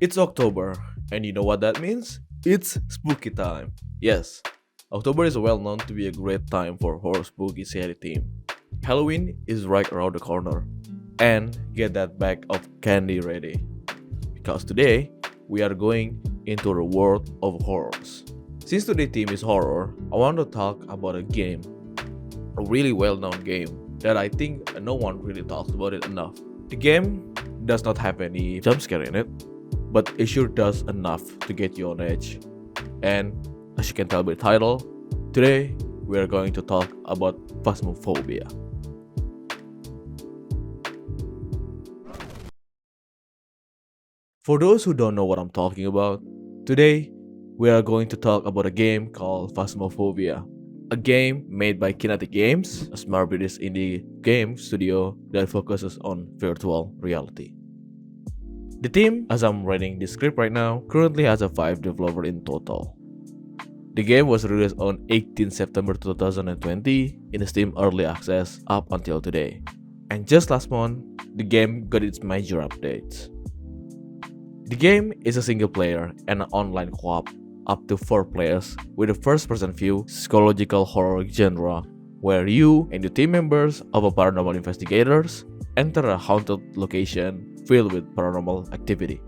It's October, and you know what that means? It's spooky time. Yes, October is well known to be a great time for horror spooky scary theme. Halloween is right around the corner, and get that bag of candy ready. Because today, we are going into the world of horrors. Since today's theme is horror, I want to talk about a game, a really well known game that I think no one really talks about it enough. The game does not have any jump scare in it, but it sure does enough to get you on edge. And as you can tell by the title, today we are going to talk about Phasmophobia. For those who don't know what I'm talking about, today we are going to talk about a game called Phasmophobia. A game made by Kinetic Games, a smart British indie game studio that focuses on virtual reality. The team, as I'm writing this script right now, currently has a 5 developer in total. The game was released on 18 September 2020 in Steam Early Access up until today. And just last month, the game got its major updates. The game is a single player and an online co-op up to 4 players with a first-person view psychological horror genre where you and the team members of a paranormal investigators enter a haunted location filled with paranormal activity.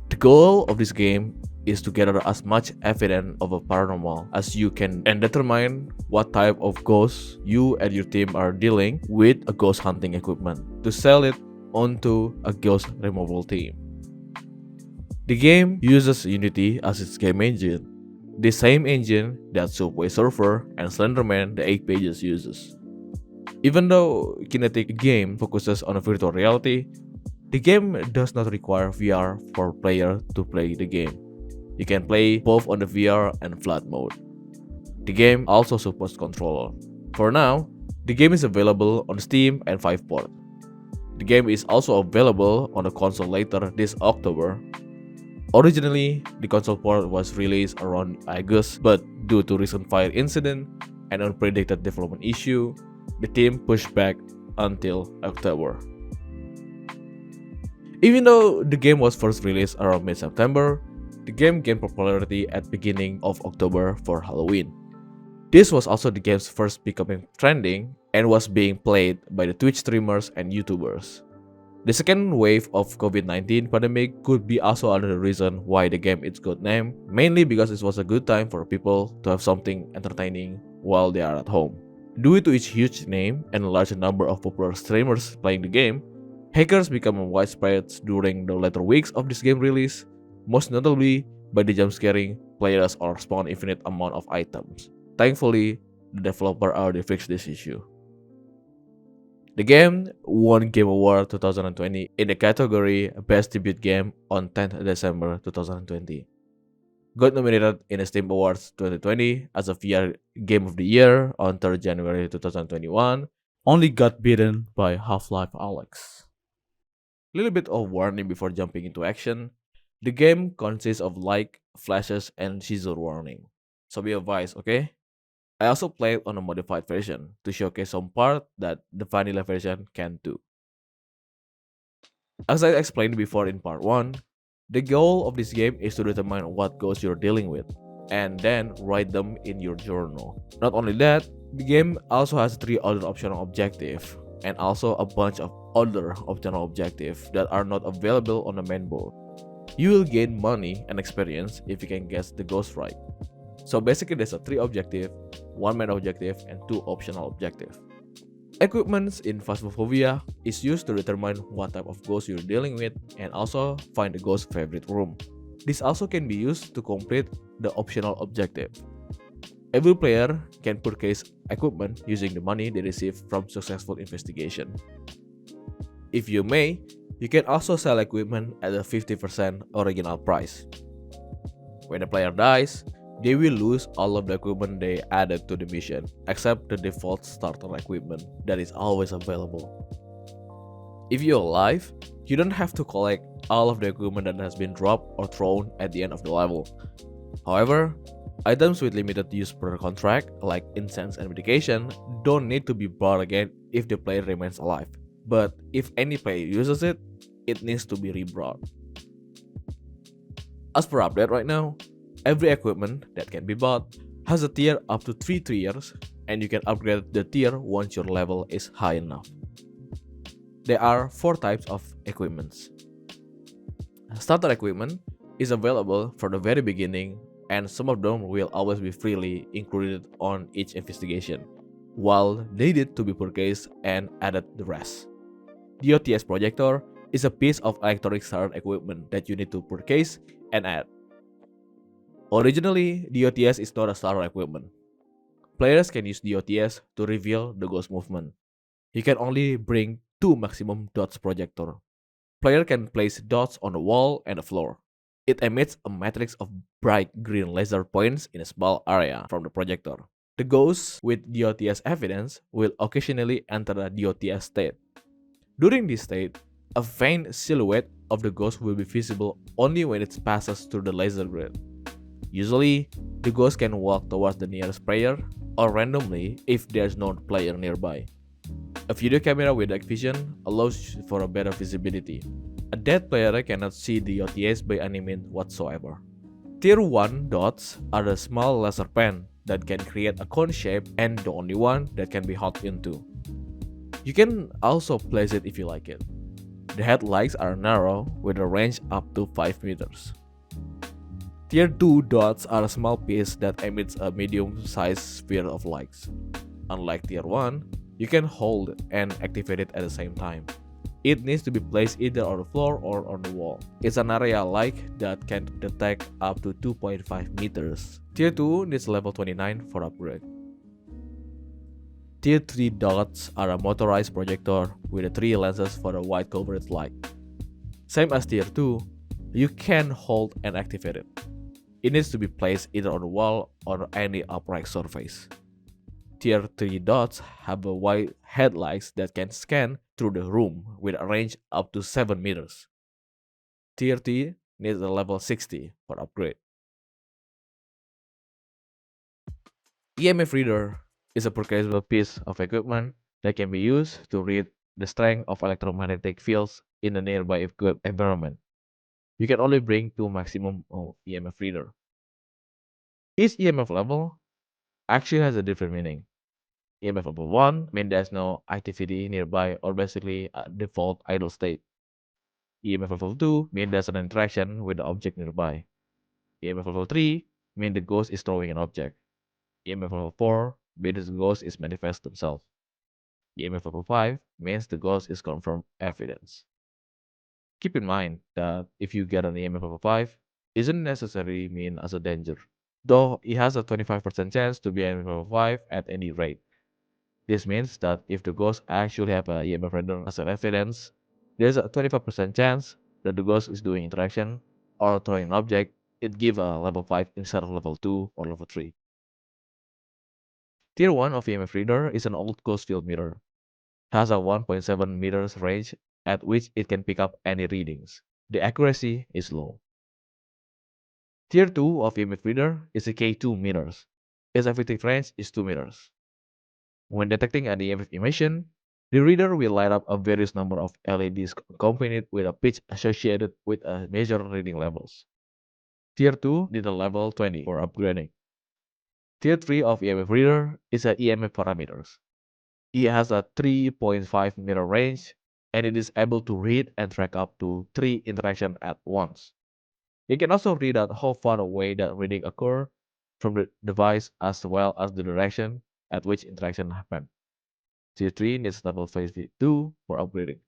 The goal of this game is to gather as much evidence of a paranormal as you can and determine what type of ghosts you and your team are dealing with a ghost hunting equipment to sell it onto a ghost removal team. The game uses Unity as its game engine, the same engine that Subway Surfer and Slenderman the 8 Pages uses. Even though Kinetic Game focuses on a virtual reality, the game does not require VR for player to play the game. You can play both on the VR and flat mode. The game also supports controller. For now, the game is available on Steam and 5port. The game is also available on the console later this October. Originally, the console port was released around August, but due to recent fire incident and unpredicted development issue, the team pushed back until October. Even though the game was first released around mid-September, the game gained popularity at beginning of October for Halloween. This was also the game's first becoming trending and was being played by the Twitch streamers and YouTubers. The second wave of COVID-19 pandemic could be also another reason why the game is got named, mainly because it was a good time for people to have something entertaining while they are at home. Due to its huge name and a large number of popular streamers playing the game, hackers became widespread during the later weeks of this game release, most notably by the jump scaring players or spawn infinite amount of items. Thankfully, the developer already fixed this issue. The game won Game Award 2020 in the category Best Debut Game on 10th December 2020. Got nominated in the Steam Awards 2020 as a VR Game of the Year on 3rd January 2021, only got beaten by Half-Life Alyx. Little bit of warning before jumping into action. The game consists of light, flashes, and scissor warning. So be advised, okay? I also played on a modified version to showcase some part that the vanilla version can't do. As I explained before in part 1, the goal of this game is to determine what ghosts you're dealing with, and then write them in your journal. Not only that, the game also has 3 other optional objectives, and also a bunch of other optional objectives that are not available on the main board. You will gain money and experience if you can guess the ghost right. So basically there's a 3 objective, 1 main objective, and 2 optional objectives. Equipments in Phasmophobia is used to determine what type of ghost you're dealing with and also find the ghost's favorite room. This also can be used to complete the optional objective. Every player can purchase equipment using the money they receive from successful investigation. If you may, you can also sell equipment at a 50% original price. When a player dies, they will lose all of the equipment they added to the mission, except the default starter equipment that is always available. If you're alive, you don't have to collect all of the equipment that has been dropped or thrown at the end of the level. However, items with limited use per contract, like incense and medication, don't need to be bought again if the player remains alive. But if any player uses it, it needs to be rebrought. As per update right now, every equipment that can be bought has a tier up to 3 tiers, and you can upgrade the tier once your level is high enough. There are 4 types of equipments. Starter equipment is available from the very beginning, and some of them will always be freely included on each investigation, while needed to be purchased and added the rest. The OTS projector is a piece of electronic starter equipment that you need to purchase and add. Originally, the OTS is not a starter equipment. Players can use the OTS to reveal the ghost movement. You can only bring 2 maximum dots projector. Player can place dots on the wall and the floor. It emits a matrix of bright green laser points in a small area from the projector. The ghosts with DOTS evidence will occasionally enter the DOTS state. During this state, a faint silhouette of the ghost will be visible only when it passes through the laser grid. Usually, the ghost can walk towards the nearest player or randomly if there's no player nearby. A video camera with night vision allows for a better visibility. A dead player cannot see the OTS by any means whatsoever. Tier 1 dots are a small laser pen that can create a cone shape and the only one that can be hot into. You can also place it if you like it. The headlights are narrow with a range up to 5 meters. Tier 2 dots are a small piece that emits a medium-sized sphere of light. Unlike Tier 1, you can hold and activate it at the same time. It needs to be placed either on the floor or on the wall. It's an area light that can detect up to 2.5 meters. Tier 2 needs level 29 for upgrade. Tier 3 dots are a motorized projector with 3 lenses for a wide coverage light. Same as Tier 2, you can hold and activate it. It needs to be placed either on the wall or any upright surface. Tier 3 dots have a wide headlights that can scan through the room with a range up to 7 meters. Tier 3 needs a level 60 for upgrade. EMF reader is a purchasable piece of equipment that can be used to read the strength of electromagnetic fields in a nearby environment. You can only bring 2 maximum of EMF reader. Each EMF level actually has a different meaning. EMF level 1 means there's no activity nearby or basically a default idle state. EMF level 2 means there's an interaction with the object nearby. EMF level 3 means the ghost is throwing an object. EMF level 4 means the ghost is manifest themselves. EMF level 5 means the ghost is confirmed evidence. Keep in mind that if you get an EMF level 5, isn't necessarily mean as a danger, though it has a 25% chance to be EMF level 5 at any rate. This means that if the ghost actually have a EMF reader as an evidence, there's a 25% chance that the ghost is doing interaction or throwing an object, it give a level 5 instead of level 2 or level 3. Tier 1 of EMF reader is an old ghost field mirror. It has a 1.7 meters range at which it can pick up any readings. The accuracy is low. Tier 2 of EMF reader is a K2 meters. Its effective range is 2 meters. When detecting an EMF emission, the reader will light up a various number of LEDs accompanied with a pitch associated with a measured reading levels. Tier 2 need a level 20 for upgrading. Tier 3 of EMF reader is a EMF parameters. It has a 3.5 meter range and it is able to read and track up to 3 interactions at once. It can also read out how far away that reading occur from the device as well as the direction at which interaction happened. Tier 3 needs level 52 for upgrading.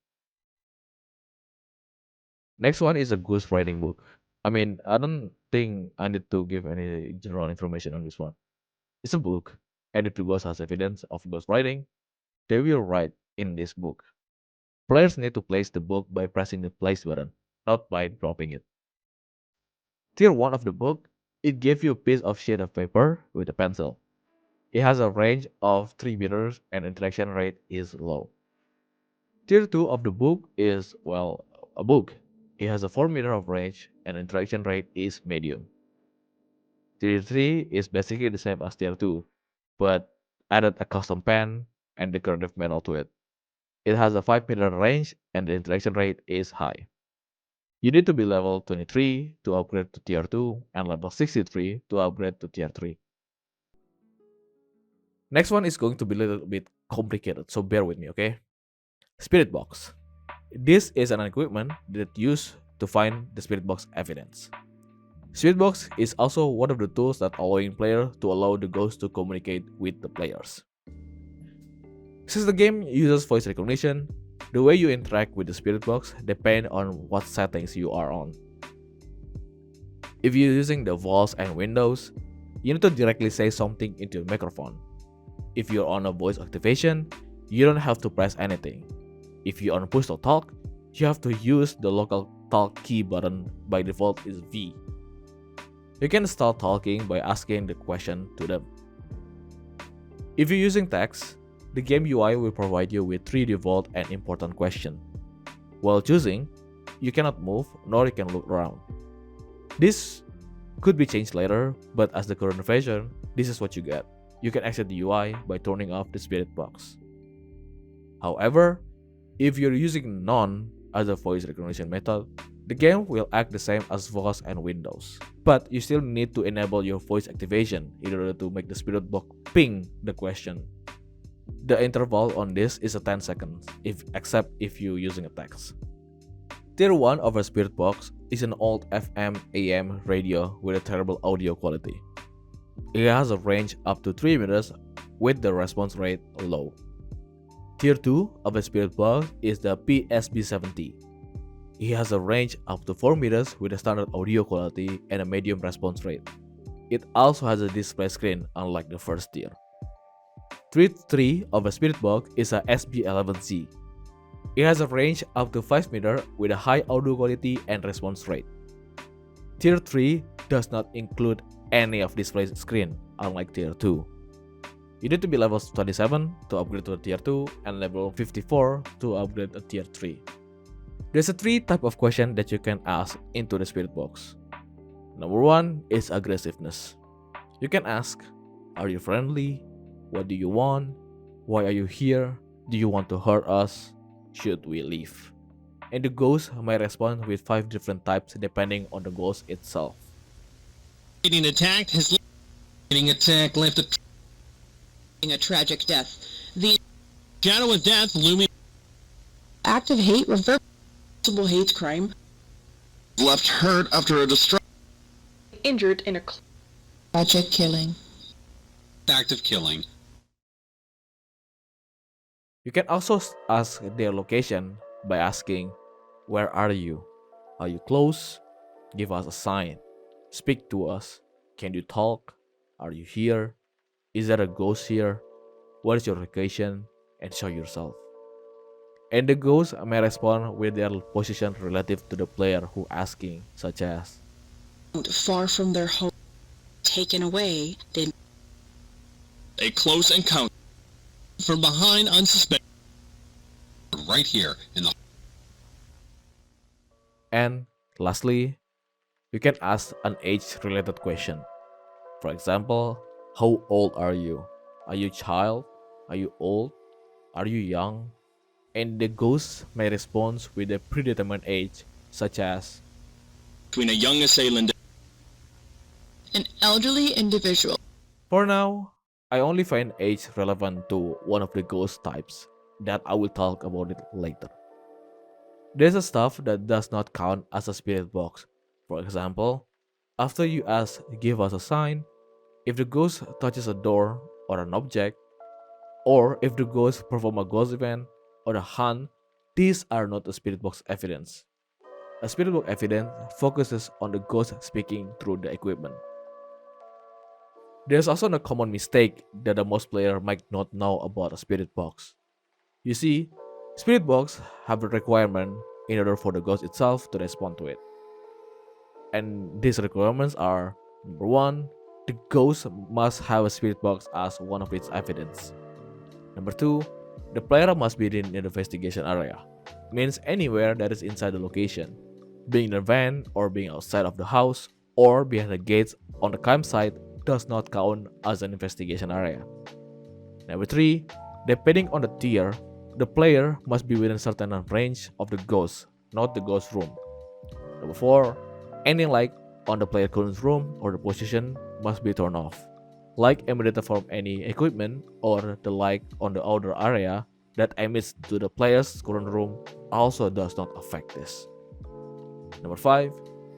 Next one is a ghost writing book. I don't think I need to give any general information on this one. It's a book, and if the ghost has evidence of ghost writing, they will write in this book. Players need to place the book by pressing the place button, not by dropping it. Tier 1 of the book, it gives you a piece of sheet of paper with a pencil. It has a range of 3 meters and interaction rate is low. Tier 2 of the book is, well, a book. It has a 4 meter of range and interaction rate is medium. Tier 3 is basically the same as Tier 2, but added a custom pen and decorative metal to it. It has a 5 meter range and the interaction rate is high. You need to be level 23 to upgrade to tier 2 and level 63 to upgrade to tier 3. Next one is going to be a little bit complicated, so bear with me, okay? Spirit Box. This is an equipment that used to find the Spirit Box evidence. Spirit Box is also one of the tools that allowing player to allow the ghost to communicate with the players. Since the game uses voice recognition, the way you interact with the Spirit Box depends on what settings you are on. If you're using the walls and windows, you need to directly say something into the microphone. If you're on a voice activation, you don't have to press anything. If you're on push to talk, you have to use the local talk key button, by default is V. You can start talking by asking the question to them. If you're using text, the game UI will provide you with 3 default and important questions. While choosing, you cannot move nor you can look around. This could be changed later, but as the current version, this is what you get. You can exit the UI by turning off the Spirit Box. However, if you're using none as a voice recognition method, the game will act the same as voice and windows. But you still need to enable your voice activation in order to make the Spirit Box ping the question. The interval on this is a 10 seconds, except if you're using a text. Tier 1 of a Spirit Box is an old FM AM radio with a terrible audio quality. It has a range up to 3 meters with the response rate low. Tier 2 of a Spirit Box is the PSB70. It has a range up to 4 meters with a standard audio quality and a medium response rate. It also has a display screen, unlike the first tier. Tier 3 of a Spirit Box is a SB11Z. It has a range up to 5 meters with a high audio quality and response rate. Tier 3 does not include any of display screen, unlike Tier 2. You need to be level 27 to upgrade to a Tier 2 and level 54 to upgrade to Tier 3. There's a 3 type of question that you can ask into the Spirit Box. Number 1 is aggressiveness. You can ask, are you friendly? What do you want? Why are you here? Do you want to hurt us? Should we leave? And the ghost may respond with 5 different types depending on the ghost itself. Getting attacked has getting attacked left a tragic death. The shadow of death looming. Act of hate, reversible hate crime. Left hurt after a destruction. Injured in a tragic killing. Act of killing. You can also ask their location by asking, where are you? Are you close? Give us a sign. Speak to us. Can you talk? Are you here? Is there a ghost here? What is your location? And show yourself. And the ghost may respond with their position relative to the player who asking, such as far from their home, taken away, then a close encounter from behind unsuspected right here in the. And lastly, you can ask an age-related question. For example, how old are you? Are you a child? Are you old? Are you young? And the ghost may respond with a predetermined age, such as between a young assailant and an elderly individual. For now, I only find age relevant to one of the ghost types that I will talk about it later. There's a stuff that does not count as a Spirit Box. For example, after you ask give us a sign, if the ghost touches a door or an object, or if the ghost perform a ghost event or a hunt, these are not a Spirit Box evidence. A Spirit Box evidence focuses on the ghost speaking through the equipment. There's also a common mistake that the most player might not know about a Spirit Box. You see, Spirit Box have a requirement in order for the ghost itself to respond to it. And these requirements are: number 1, the ghost must have a Spirit Box as one of its evidence. Number 2, the player must be in the investigation area, means anywhere that is inside the location. Being in a van or being outside of the house or behind the gates on the campsite does not count as an investigation area. Number 3, depending on the tier, the player must be within a certain range of the ghost, not the ghost room. Number 4. Any light on the player current room or the position must be turned off. Light emitted from any equipment or the light on the outer area that emits to the player's current room also does not affect this. Number 5.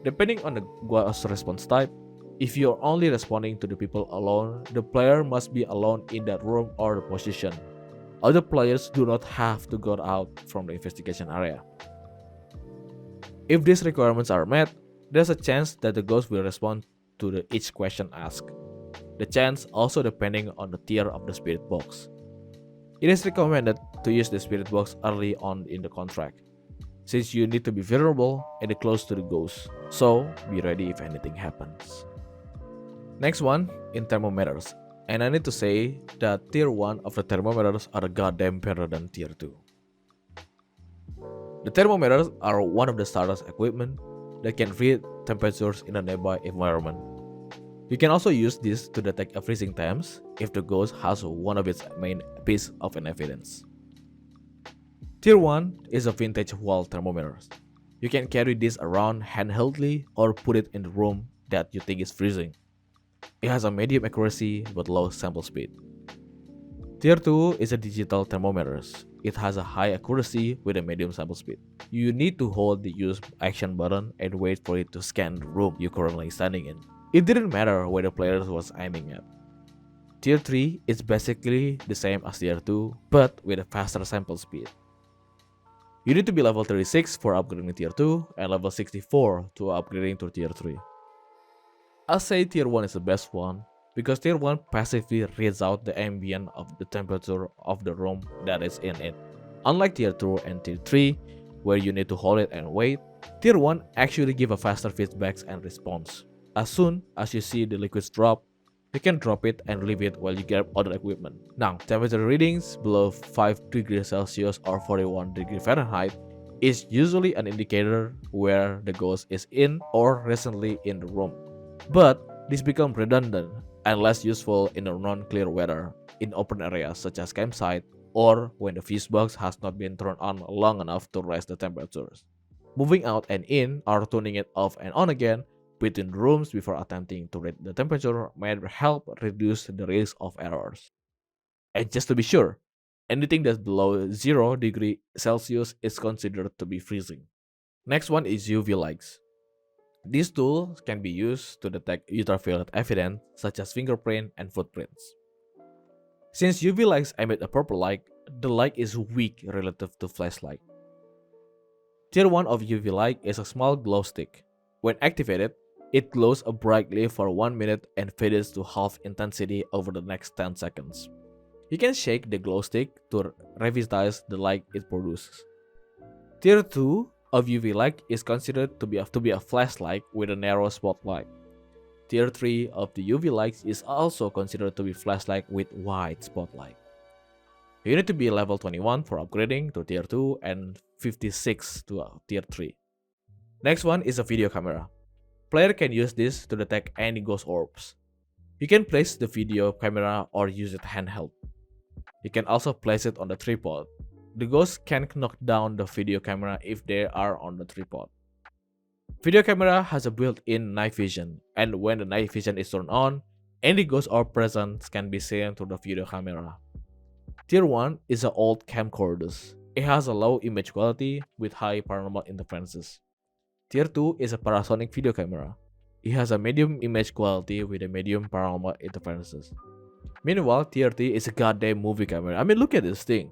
Depending on the ghost response type, if you are only responding to the people alone, the player must be alone in that room or the position. Other players do not have to go out from the investigation area. If these requirements are met, there's a chance that the ghost will respond to each question asked. The chance also depending on the tier of the spirit box. It is recommended to use the spirit box early on in the contract, since you need to be vulnerable and close to the ghost, so be ready if anything happens. Next one, in thermometers, and I need to say that tier 1 of the thermometers are goddamn better than tier 2. The thermometers are one of the starter's equipment that can read temperatures in a nearby environment. You can also use this to detect a freezing temps if the ghost has one of its main piece of an evidence. Tier 1 is a vintage wall thermometer. You can carry this around handheldly or put it in the room that you think is freezing. It has a medium accuracy but low sample speed. Tier 2 is a digital thermometer. It has a high accuracy with a medium sample speed. You need to hold the use action button and wait for it to scan the room you're currently standing in. It didn't matter where the player was aiming at. Tier 3 is basically the same as Tier 2, but with a faster sample speed. You need to be level 36 for upgrading to Tier 2 and level 64 to upgrading to Tier 3. I'll say Tier 1 is the best one because Tier 1 passively reads out the ambient of the temperature of the room that is in it. Unlike Tier 2 and Tier 3, where you need to hold it and wait, Tier 1 actually gives a faster feedback and response. As soon as you see the liquids drop, you can drop it and leave it while you grab other equipment. Now, temperature readings below 5 degrees Celsius or 41 degrees Fahrenheit is usually an indicator where the ghost is in or recently in the room. But this becomes redundant and less useful in non-clear weather, in open areas such as campsite, or when the fuse box has not been turned on long enough to raise the temperatures. Moving out and in or turning it off and on again between rooms before attempting to read the temperature may help reduce the risk of errors. And just to be sure, anything that's below 0 degrees Celsius is considered to be freezing. Next one is UV lights. These tools can be used to detect ultraviolet evidence such as fingerprint and footprints. Since UV lights emit a purple light, the light is weak relative to flashlight. Tier 1 of UV light is a small glow stick. When activated, it glows brightly for 1 minute and fades to half intensity over the next 10 seconds. You can shake the glow stick to revitalize the light it produces. Tier 2 of UV light is considered to be a flashlight with a narrow spotlight. Tier 3 of the UV light is also considered to be flashlight with wide spotlight. You need to be level 21 for upgrading to Tier 2 and 56 to Tier 3. Next one is a video camera. Player can use this to detect any ghost orbs. You can place the video camera or use it handheld. You can also place it on the tripod. The ghost can knock down the video camera if they are on the tripod. Video camera has a built-in night vision, and when the night vision is turned on, any ghost orb present can be seen through the video camera. Tier 1 is an old camcorder. It has a low image quality with high paranormal interferences. Tier 2 is a parasonic video camera. It has a medium image quality with a medium paranormal interferences. Meanwhile, Tier 3 is a goddamn movie camera. I mean, look at this thing.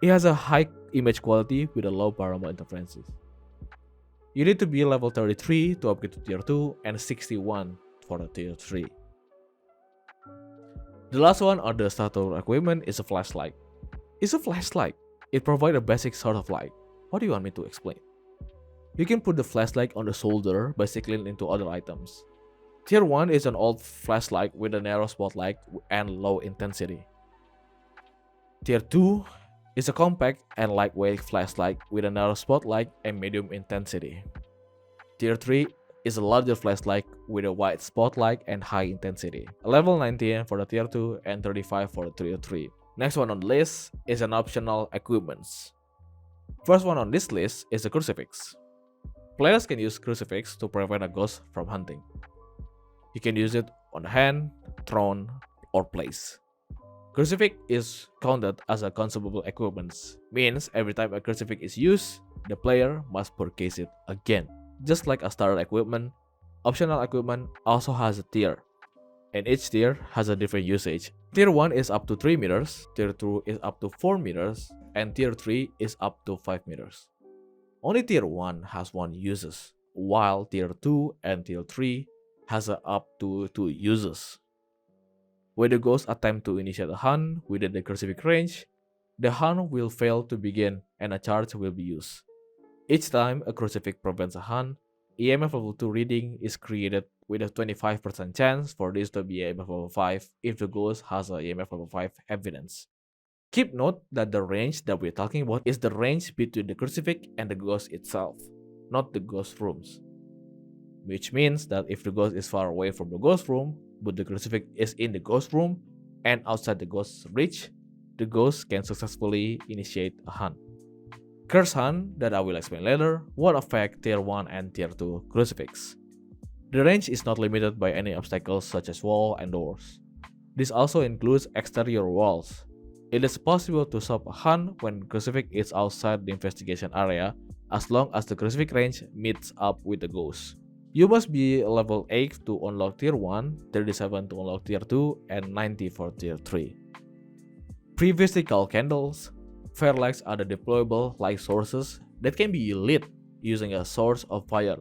It has a high image quality with a low paranormal interferences. You need to be level 33 to upgrade to Tier 2 and 61 for the Tier 3. The last one on the starter equipment is a flashlight. It's a flashlight. It provides a basic sort of light. What do you want me to explain? You can put the flashlight on the shoulder by cycling into other items. Tier 1 is an old flashlight with a narrow spotlight and low intensity. Tier 2 is a compact and lightweight flashlight with a narrow spotlight and medium intensity. Tier 3 is a larger flashlight with a wide spotlight and high intensity. Level 19 for the Tier 2 and 35 for the Tier 3. Next one on the list is an optional equipment. First one on this list is a crucifix. Players can use crucifix to prevent a ghost from hunting. You can use it on a hand, throne, or place. Crucifix is counted as a consumable equipment, means every time a crucifix is used, the player must purchase it again. Just like a starter equipment, optional equipment also has a tier, and each tier has a different usage. Tier 1 is up to 3 meters, Tier 2 is up to 4 meters, and Tier 3 is up to 5 meters. Only Tier 1 has 1 uses, while Tier 2 and Tier 3 has up to 2 uses. When the ghost attempt to initiate a hunt within the crucifix range, the hunt will fail to begin and a charge will be used. Each time a crucifix prevents a hunt, EMF level 2 reading is created with a 25% chance for this to be EMF level 5 if the ghost has a EMF level 5 evidence. Keep note that the range that we're talking about is the range between the crucifix and the ghost itself, not the ghost rooms. Which means that if the ghost is far away from the ghost room, but the crucifix is in the ghost room and outside the ghost's reach, the ghost can successfully initiate a hunt. Curse hunt, that I will explain later, won't affect Tier 1 and Tier 2 crucifix. The range is not limited by any obstacles such as wall and doors. This also includes exterior walls. It is possible to stop a hunt when crucifix is outside the investigation area as long as the crucifix range meets up with the ghost. You must be level 8 to unlock Tier 1, 37 to unlock Tier 2, and 90 for Tier 3. Previously called candles, firelights are the deployable light sources that can be lit using a source of fire,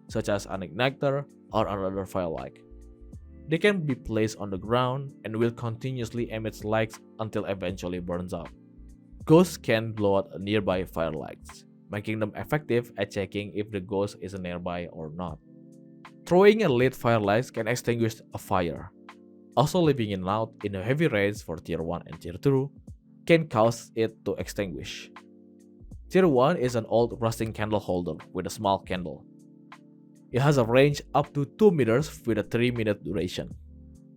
such as an igniter or another firelight. They can be placed on the ground and will continuously emit lights until eventually burns out. Ghosts can blow out nearby firelights, making them effective at checking if the ghost is nearby or not. Throwing a lit firelight can extinguish a fire. Also, leaving it out in a heavy rains for Tier 1 and Tier 2 can cause it to extinguish. Tier 1 is an old rusting candle holder with a small candle. It has a range up to 2 meters with a 3-minute duration.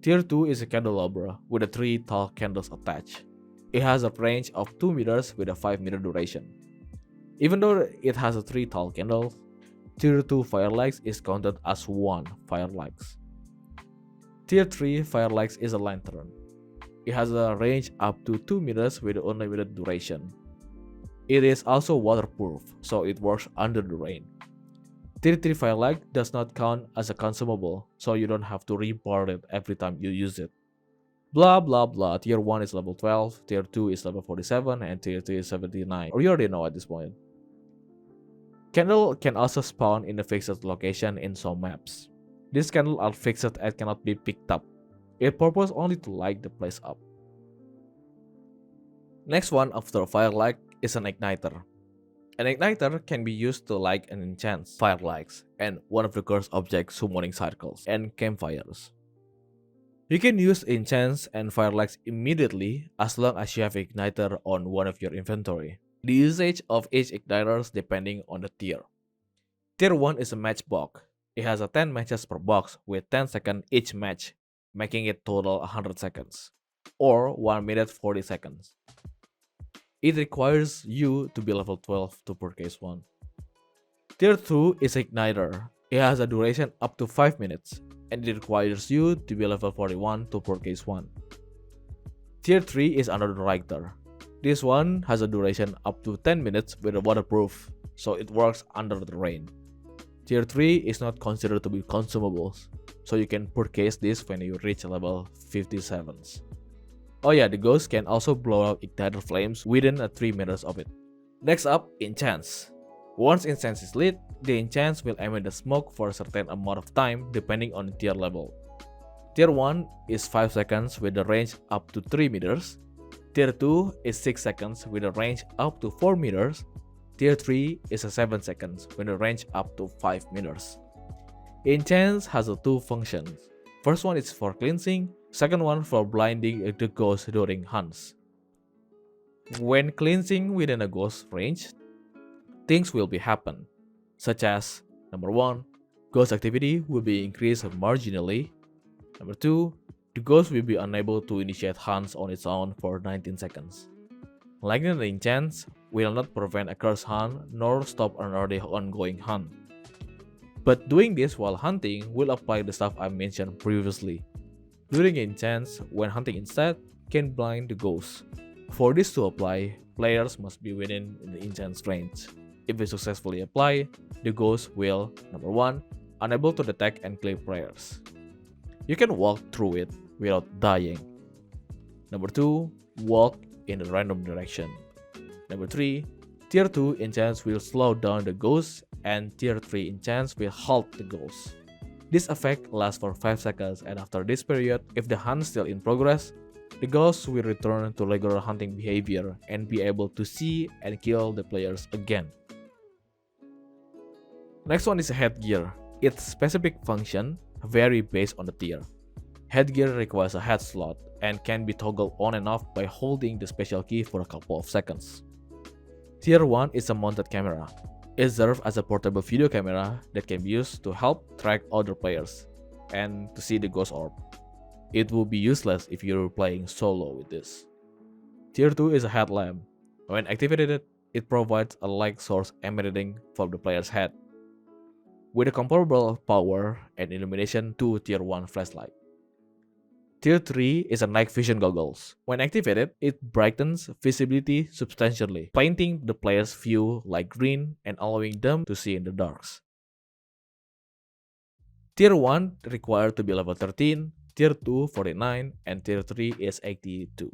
Tier 2 is a candelabra with 3 tall candles attached. It has a range of 2 meters with a 5-minute duration. Even though it has 3 tall candles, Tier 2 firelights is counted as 1 firelights. Tier 3 firelights is a lantern. It has a range up to 2 meters with unlimited duration. It is also waterproof, so it works under the rain. Tier 3 firelight does not count as a consumable, so you don't have to rebar it every time you use it. Blah blah blah, Tier 1 is level 12, Tier 2 is level 47, and Tier 3 is 79, or you already know at this point. Candle can also spawn in a fixed location in some maps. These candles are fixed and cannot be picked up. Its purpose only to light the place up. Next one after firelight is an igniter. An igniter can be used to light and enchant firelights and one of the cursed objects summoning circles and campfires. You can use enchants and firelights immediately as long as you have igniter on one of your inventory. The usage of each igniter depending on the tier. Tier 1 is a match box. It has 10 matches per box with 10 seconds each match, making it total 100 seconds, or 1 minute 40 seconds. It requires you to be level 12 to purchase one. Tier 2 is Igniter. It has a duration up to 5 minutes, and it requires you to be level 41 to purchase one. Tier 3 is another Lighter. This one has a duration up to 10 minutes with a waterproof, so it works under the rain. Tier 3 is not considered to be consumables, so you can purchase this when you reach level 57s. Oh yeah, the ghost can also blow out igniter flames within 3 meters of it. Next up, Enchants. Once Enchants is lit, the Enchants will emit the smoke for a certain amount of time depending on the tier level. Tier 1 is 5 seconds with a range up to 3 meters. Tier 2 is 6 seconds with a range up to 4 meters. Tier 3 is 7 seconds with a range up to 5 meters. Enchants has 2 functions. First one is for cleansing, second one for blinding the ghost during hunts. When cleansing within a ghost range, things will be happen, such as number 1, ghost activity will be increased marginally. Number 2, the ghost will be unable to initiate hunts on its own for 19 seconds. Lightning the enchants will not prevent a cursed hunt nor stop an already ongoing hunt. But doing this while hunting will apply the stuff I mentioned previously. During a chance, when hunting instead, can blind the ghost. For this to apply, players must be within the enchant's range. If they successfully apply, the ghost will, number 1, unable to detect and claim players. You can walk through it without dying. Number 2, walk in a random direction. Number 3, Tier 2 enchants will slow down the ghost and Tier 3 enchants will halt the ghost. This effect lasts for 5 seconds and after this period, if the hunt is still in progress, the ghost will return to regular hunting behavior and be able to see and kill the players again. Next one is headgear. Its specific function vary based on the tier. Headgear requires a head slot and can be toggled on and off by holding the special key for a couple of seconds. Tier 1 is a mounted camera. It serves as a portable video camera that can be used to help track other players and to see the ghost orb. It will be useless if you're playing solo with this. Tier 2 is a headlamp. When activated, it provides a light source emanating from the player's head, with a comparable power and illumination to Tier 1 flashlight. Tier 3 is a night vision goggles. When activated, it brightens visibility substantially, painting the player's view like green and allowing them to see in the darks. Tier 1 required to be level 13, Tier 2 49, and Tier 3 is 82.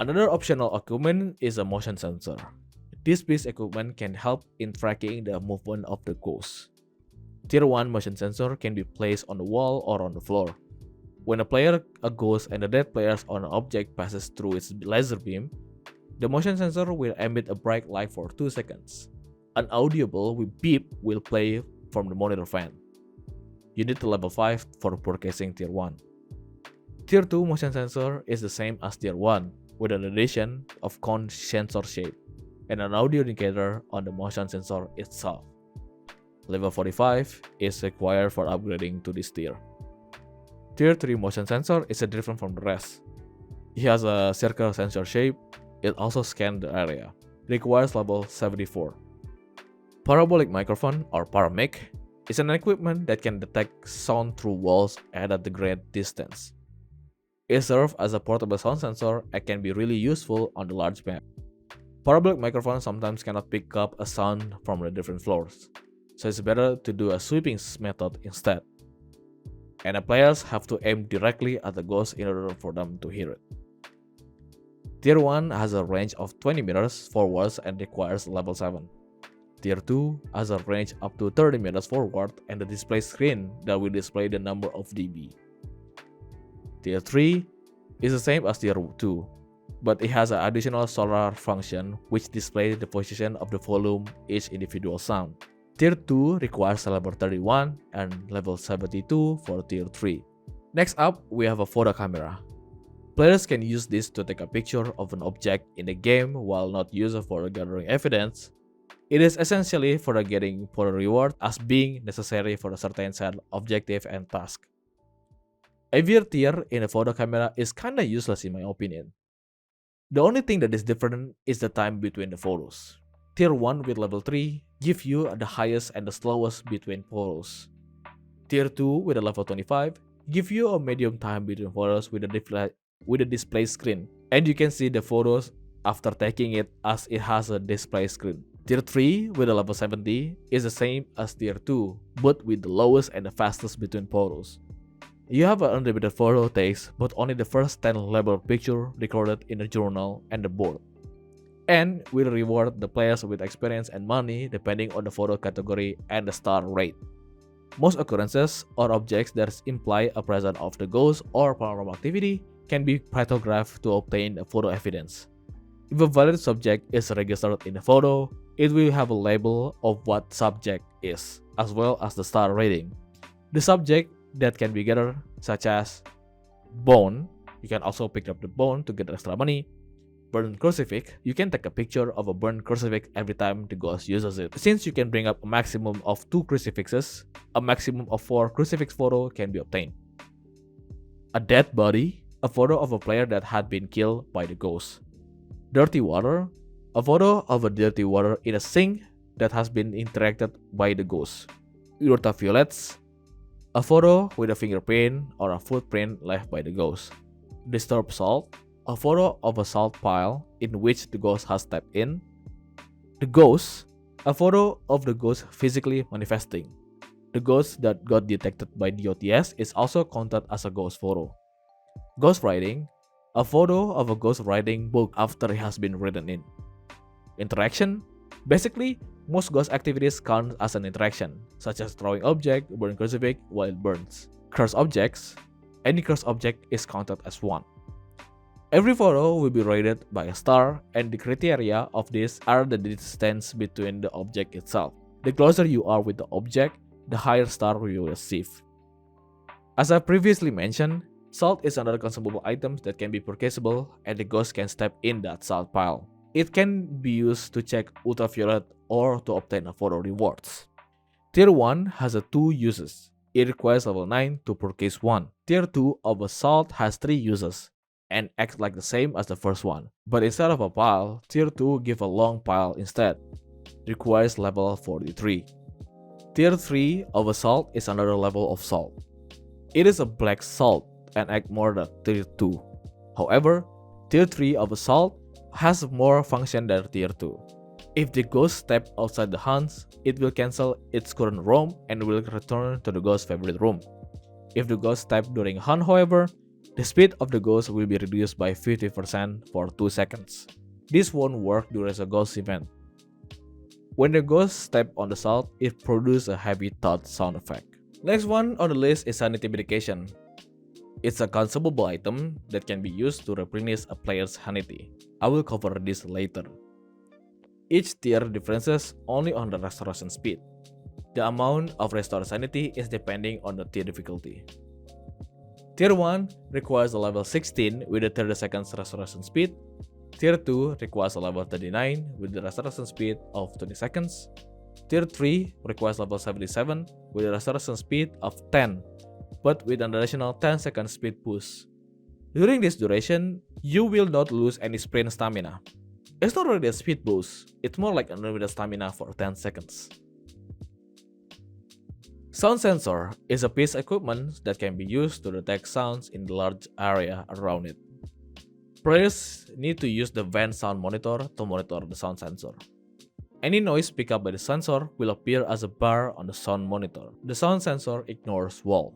Another optional equipment is a motion sensor. This piece equipment can help in tracking the movement of the ghost. Tier 1 motion sensor can be placed on the wall or on the floor. When a player, a ghost, and a dead player on an object passes through its laser beam, the motion sensor will emit a bright light for 2 seconds. An audible beep will play from the monitor fan. You need to level 5 for purchasing Tier 1. Tier 2 motion sensor is the same as Tier 1, with an addition of cone sensor shape and an audio indicator on the motion sensor itself. Level 45 is required for upgrading to this tier. Tier 3 motion sensor is different from the rest. It has a circle sensor shape. It also scans the area. Requires level 74. Parabolic microphone or paramic is an equipment that can detect sound through walls and at a great distance. It serves as a portable sound sensor and can be really useful on the large map. Parabolic microphones sometimes cannot pick up a sound from the different floors, so it's better to do a sweeping method instead. And the players have to aim directly at the ghost in order for them to hear it. Tier 1 has a range of 20 meters forwards and requires level 7. Tier 2 has a range up to 30 meters forward and a display screen that will display the number of dB. Tier 3 is the same as Tier 2, but it has an additional solar function which displays the position of the volume each individual sound. Tier 2 requires level 31 and level 72 for Tier 3. Next up, we have a photo camera. Players can use this to take a picture of an object in the game while not used for gathering evidence. It is essentially for getting photo reward as being necessary for a certain set objective and task. Every tier in a photo camera is kinda useless in my opinion. The only thing that is different is the time between the photos. Tier 1 with level 3 give you the highest and the slowest between photos. Tier 2 with a level 25 give you a medium time between photos with a display screen, and you can see the photos after taking it as it has a display screen. Tier 3 with a level 70 is the same as Tier 2, but with the lowest and the fastest between photos. You have an unlimited photo takes, but only the first 10 labeled picture recorded in the journal and the board. And will reward the players with experience and money depending on the photo category and the star rate. Most occurrences or objects that imply a presence of the ghost or paranormal activity can be photographed to obtain a photo evidence. If a valid subject is registered in the photo, it will have a label of what subject is, as well as the star rating. The subject that can be gathered, such as bone, you can also pick up the bone to get extra money. Burned crucifix, you can take a picture of a burned crucifix every time the ghost uses it. Since you can bring up a maximum of 2 crucifixes, a maximum of 4 crucifix photo can be obtained. A dead body, a photo of a player that had been killed by the ghost. Dirty water, a photo of a dirty water in a sink that has been interacted by the ghost. Ultraviolets, a photo with a fingerprint or a footprint left by the ghost. Disturbed salt, a photo of a salt pile in which the ghost has stepped in. The ghost, a photo of the ghost physically manifesting. The ghost that got detected by DOTS is also counted as a ghost photo. Ghost writing, a photo of a ghost writing book after it has been written in. Interaction, basically, most ghost activities count as an interaction, such as throwing object, burning crucifix while it burns. Cursed objects, any cursed object is counted as one. Every photo will be rated by a star, and the criteria of this are the distance between the object itself. The closer you are with the object, the higher star you will receive. As I previously mentioned, salt is another consumable item that can be purchasable, and the ghost can step in that salt pile. It can be used to check ultraviolet or to obtain a photo rewards. Tier 1 has 2 uses. It requires level 9 to purchase one. Tier 2 of a salt has 3 uses and acts like the same as the first one. But instead of a pile, Tier 2 give a long pile instead. Requires level 43. Tier 3 of a salt is another level of salt. It is a black salt and act more than Tier 2. However, Tier 3 of a salt has more function than Tier 2. If the ghost steps outside the hunt, it will cancel its current room and will return to the ghost's favorite room. If the ghost steps during a hunt, however, the speed of the ghost will be reduced by 50% for 2 seconds. This won't work during a ghost event. When the ghost steps on the salt, it produces a heavy thud sound effect. Next one on the list is sanity medication. It's a consumable item that can be used to replenish a player's sanity. I will cover this later. Each tier differences only on the restoration speed. The amount of restored sanity is depending on the tier difficulty. Tier 1 requires a level 16 with a 30 seconds restoration speed. Tier 2 requires a level 39 with the restoration speed of 20 seconds. Tier 3 requires level 77 with a restoration speed of 10, but with an additional 10 second speed boost. During this duration, you will not lose any sprint stamina. It's not really a speed boost, it's more like unlimited stamina for 10 seconds. Sound sensor is a piece of equipment that can be used to detect sounds in the large area around it. Players need to use the vent sound monitor to monitor the sound sensor. Any noise picked up by the sensor will appear as a bar on the sound monitor. The sound sensor ignores wall.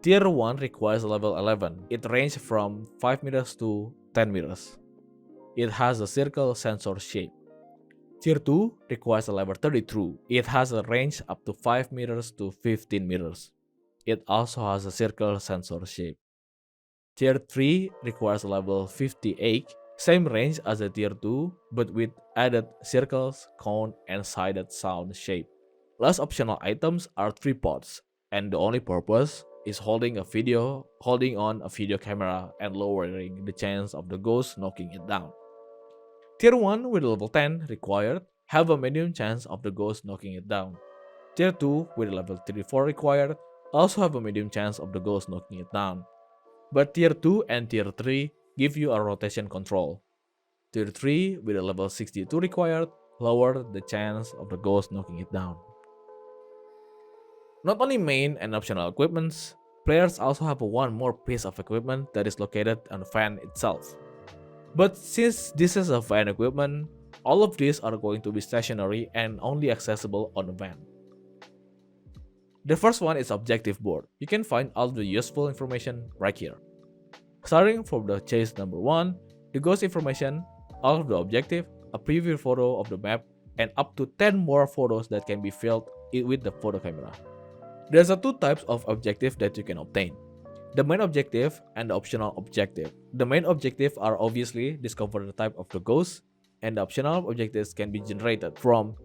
Tier 1 requires level 11. It ranges from 5 meters to 10 meters. It has a circle sensor shape. Tier 2 requires a level 32. It has a range up to 5 meters to 15 meters. It also has a circle sensor shape. Tier 3 requires a level 58. Same range as the Tier 2, but with added circles, cone, and sided sound shape. Last optional items are tripods, and the only purpose is holding on a video camera and lowering the chance of the ghost knocking it down. Tier 1 with level 10 required have a medium chance of the ghost knocking it down. Tier 2 with level 34 required also have a medium chance of the ghost knocking it down. But Tier 2 and Tier 3 give you a rotation control. Tier 3 with a level 62 required lower the chance of the ghost knocking it down. Not only main and optional equipments, players also have one more piece of equipment that is located on the fan itself. But since this is a van equipment, all of these are going to be stationary and only accessible on the van. The first one is objective board. You can find all the useful information right here. Starting from the chase number 1, the ghost information, all of the objective, a preview photo of the map, and up to 10 more photos that can be filled with the photo camera. There's 2 types of objective that you can obtain. The main objective and the optional objective. The main objective are obviously discover the type of the ghost, and the optional objectives can be generated from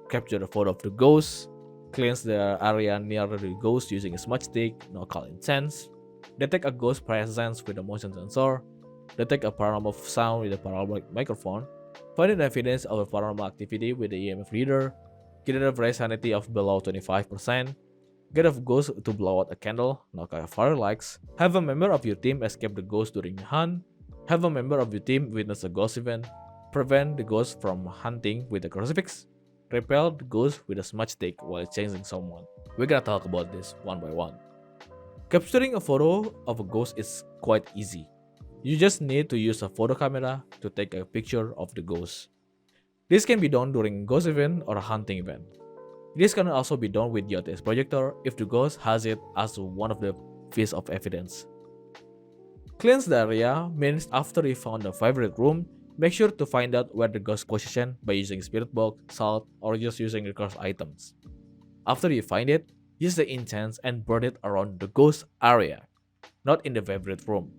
capture the photo of the ghost, cleanse the area near the ghost using a smudge stick, no call incense, detect a ghost presence with a motion sensor, detect a paranormal sound with a parabolic microphone, find an evidence of a paranormal activity with the EMF reader, get an average sanity of below 25%, get a ghost to blow out a candle, knock out fireworks, have a member of your team escape the ghost during the hunt, have a member of your team witness a ghost event, prevent the ghost from hunting with a crucifix, repel the ghost with a smudge stick while chasing someone. We're gonna talk about this one by one. Capturing a photo of a ghost is quite easy. You just need to use a photo camera to take a picture of the ghost. This can be done during a ghost event or a hunting event. This can also be done with your test projector if the ghost has it as one of the piece of evidence. Cleanse the area means after you found a favorite room, make sure to find out where the ghost position by using spirit box, salt, or just using the cursed items. After you find it, use the incense and burn it around the ghost area, not in the favorite room.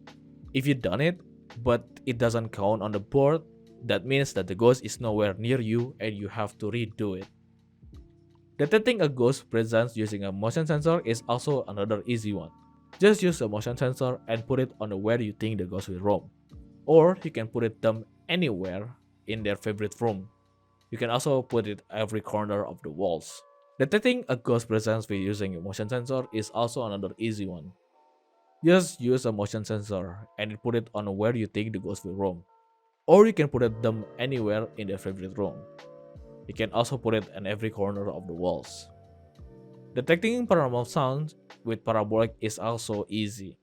If you done it, but it doesn't count on the board, that means that the ghost is nowhere near you and you have to redo it. Detecting a ghost presence using a motion sensor is also another easy one. Just use a motion sensor and put it on where you think the ghost will roam. Or you can put it them anywhere in their favorite room. You can also put it every corner of the walls. Detecting a ghost presence with using a motion sensor is also another easy one. Just use a motion sensor and put it on where you think the ghost will roam. Or you can put it them anywhere in their favorite room. You can also put it in every corner of the walls. Detecting paranormal sounds with parabolic is also easy.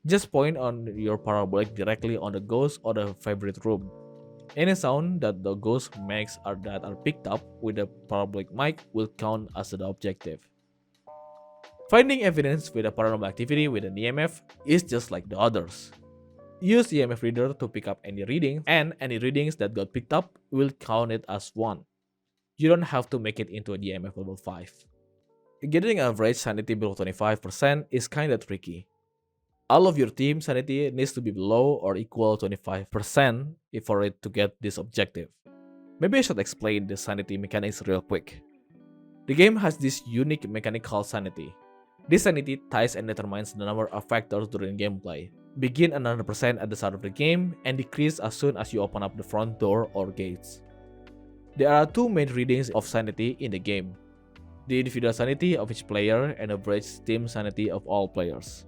Just point on your parabolic directly on the ghost or the favorite room. Any sound that the ghost makes or that are picked up with the parabolic mic will count as the objective. Finding evidence with a paranormal activity with an EMF is just like the others. Use EMF reader to pick up any readings, and any readings that got picked up will count it as one. You don't have to make it into an EMF level 5. Getting an average sanity below 25% is kinda tricky. All of your team sanity needs to be below or equal 25% for it to get this objective. Maybe I should explain the sanity mechanics real quick. The game has this unique mechanic called sanity. This sanity ties and determines the number of factors during gameplay. Begin at 100% at the start of the game and decrease as soon as you open up the front door or gates. There are two main readings of sanity in the game: the individual sanity of each player and average team sanity of all players.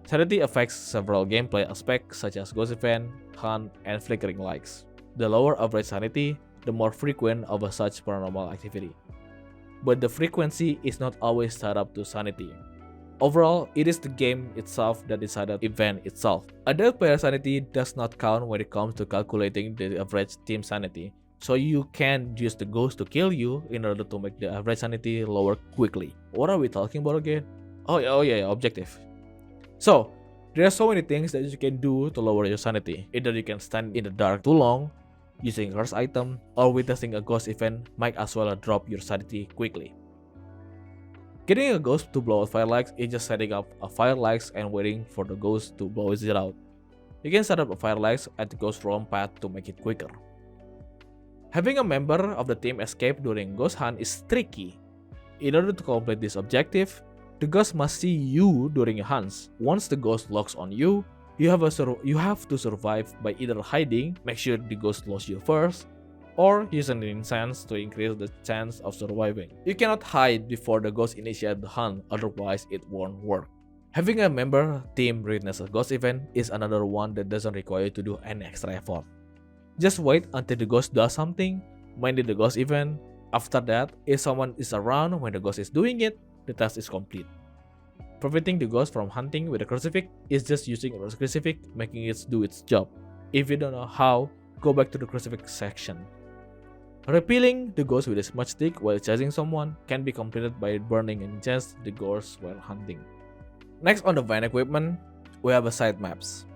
Sanity affects several gameplay aspects such as ghost event, hunt, and flickering lights. The lower average sanity, the more frequent of such paranormal activity. But the frequency is not always tied up to sanity. Overall, it is the game itself that decided the event itself. Other player sanity does not count when it comes to calculating the average team sanity, so you can use the ghost to kill you in order to make the average sanity lower quickly. What are we talking about again? Oh yeah, objective. So, there are so many things that you can do to lower your sanity. Either you can stand in the dark too long, using a cursed item, or witnessing a ghost event might as well drop your sanity quickly. Getting a ghost to blow out firelights is just setting up a firelights and waiting for the ghost to blow it out. You can set up a firelights at the ghost roam path to make it quicker. Having a member of the team escape during ghost hunt is tricky. In order to complete this objective, the ghost must see you during your hunts. Once the ghost locks on you, you have to survive by either hiding, make sure the ghost loses you first, or using the incense to increase the chance of surviving. You cannot hide before the ghost initiates the hunt, otherwise it won't work. Having a member team witness a ghost event is another one that doesn't require you to do any extra effort. Just wait until the ghost does something, mind the ghost event. After that, if someone is around when the ghost is doing it, the task is complete. Preventing the ghost from hunting with a crucifix is just using a crucifix, making it do its job. If you don't know how, go back to the crucifix section. Repelling the ghost with a smudge stick while chasing someone can be completed by burning incense the ghost while hunting. Next on the van equipment, we have a side maps.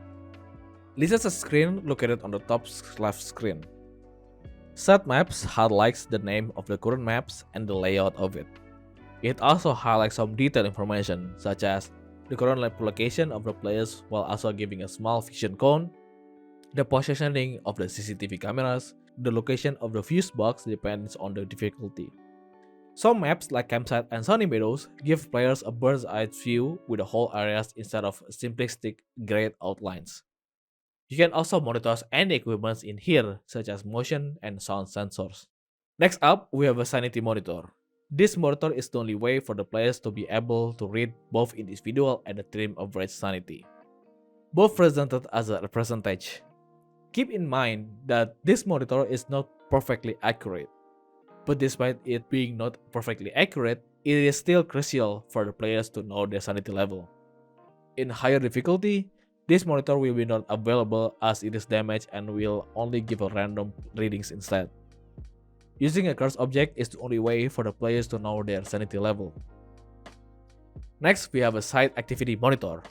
This is a screen located on the top left screen. Side maps highlights the name of the current maps and the layout of it. It also highlights some detailed information such as the current location of the players while also giving a small vision cone, the positioning of the CCTV cameras, the location of the fuse box depends on the difficulty. Some maps like Campsite and Sunny Meadows give players a bird's eye view with the whole areas instead of simplistic grayed outlines. You can also monitor any equipment in here such as motion and sound sensors. Next up, we have a sanity monitor. This monitor is the only way for the players to be able to read both individual and the team average sanity, both presented as a percentage. Keep in mind that this monitor is not perfectly accurate. But despite it being not perfectly accurate, it is still crucial for the players to know their sanity level. In higher difficulty, this monitor will be not available as it is damaged and will only give a random readings instead. Using a cursed object is the only way for the players to know their sanity level. Next, we have a site activity monitor.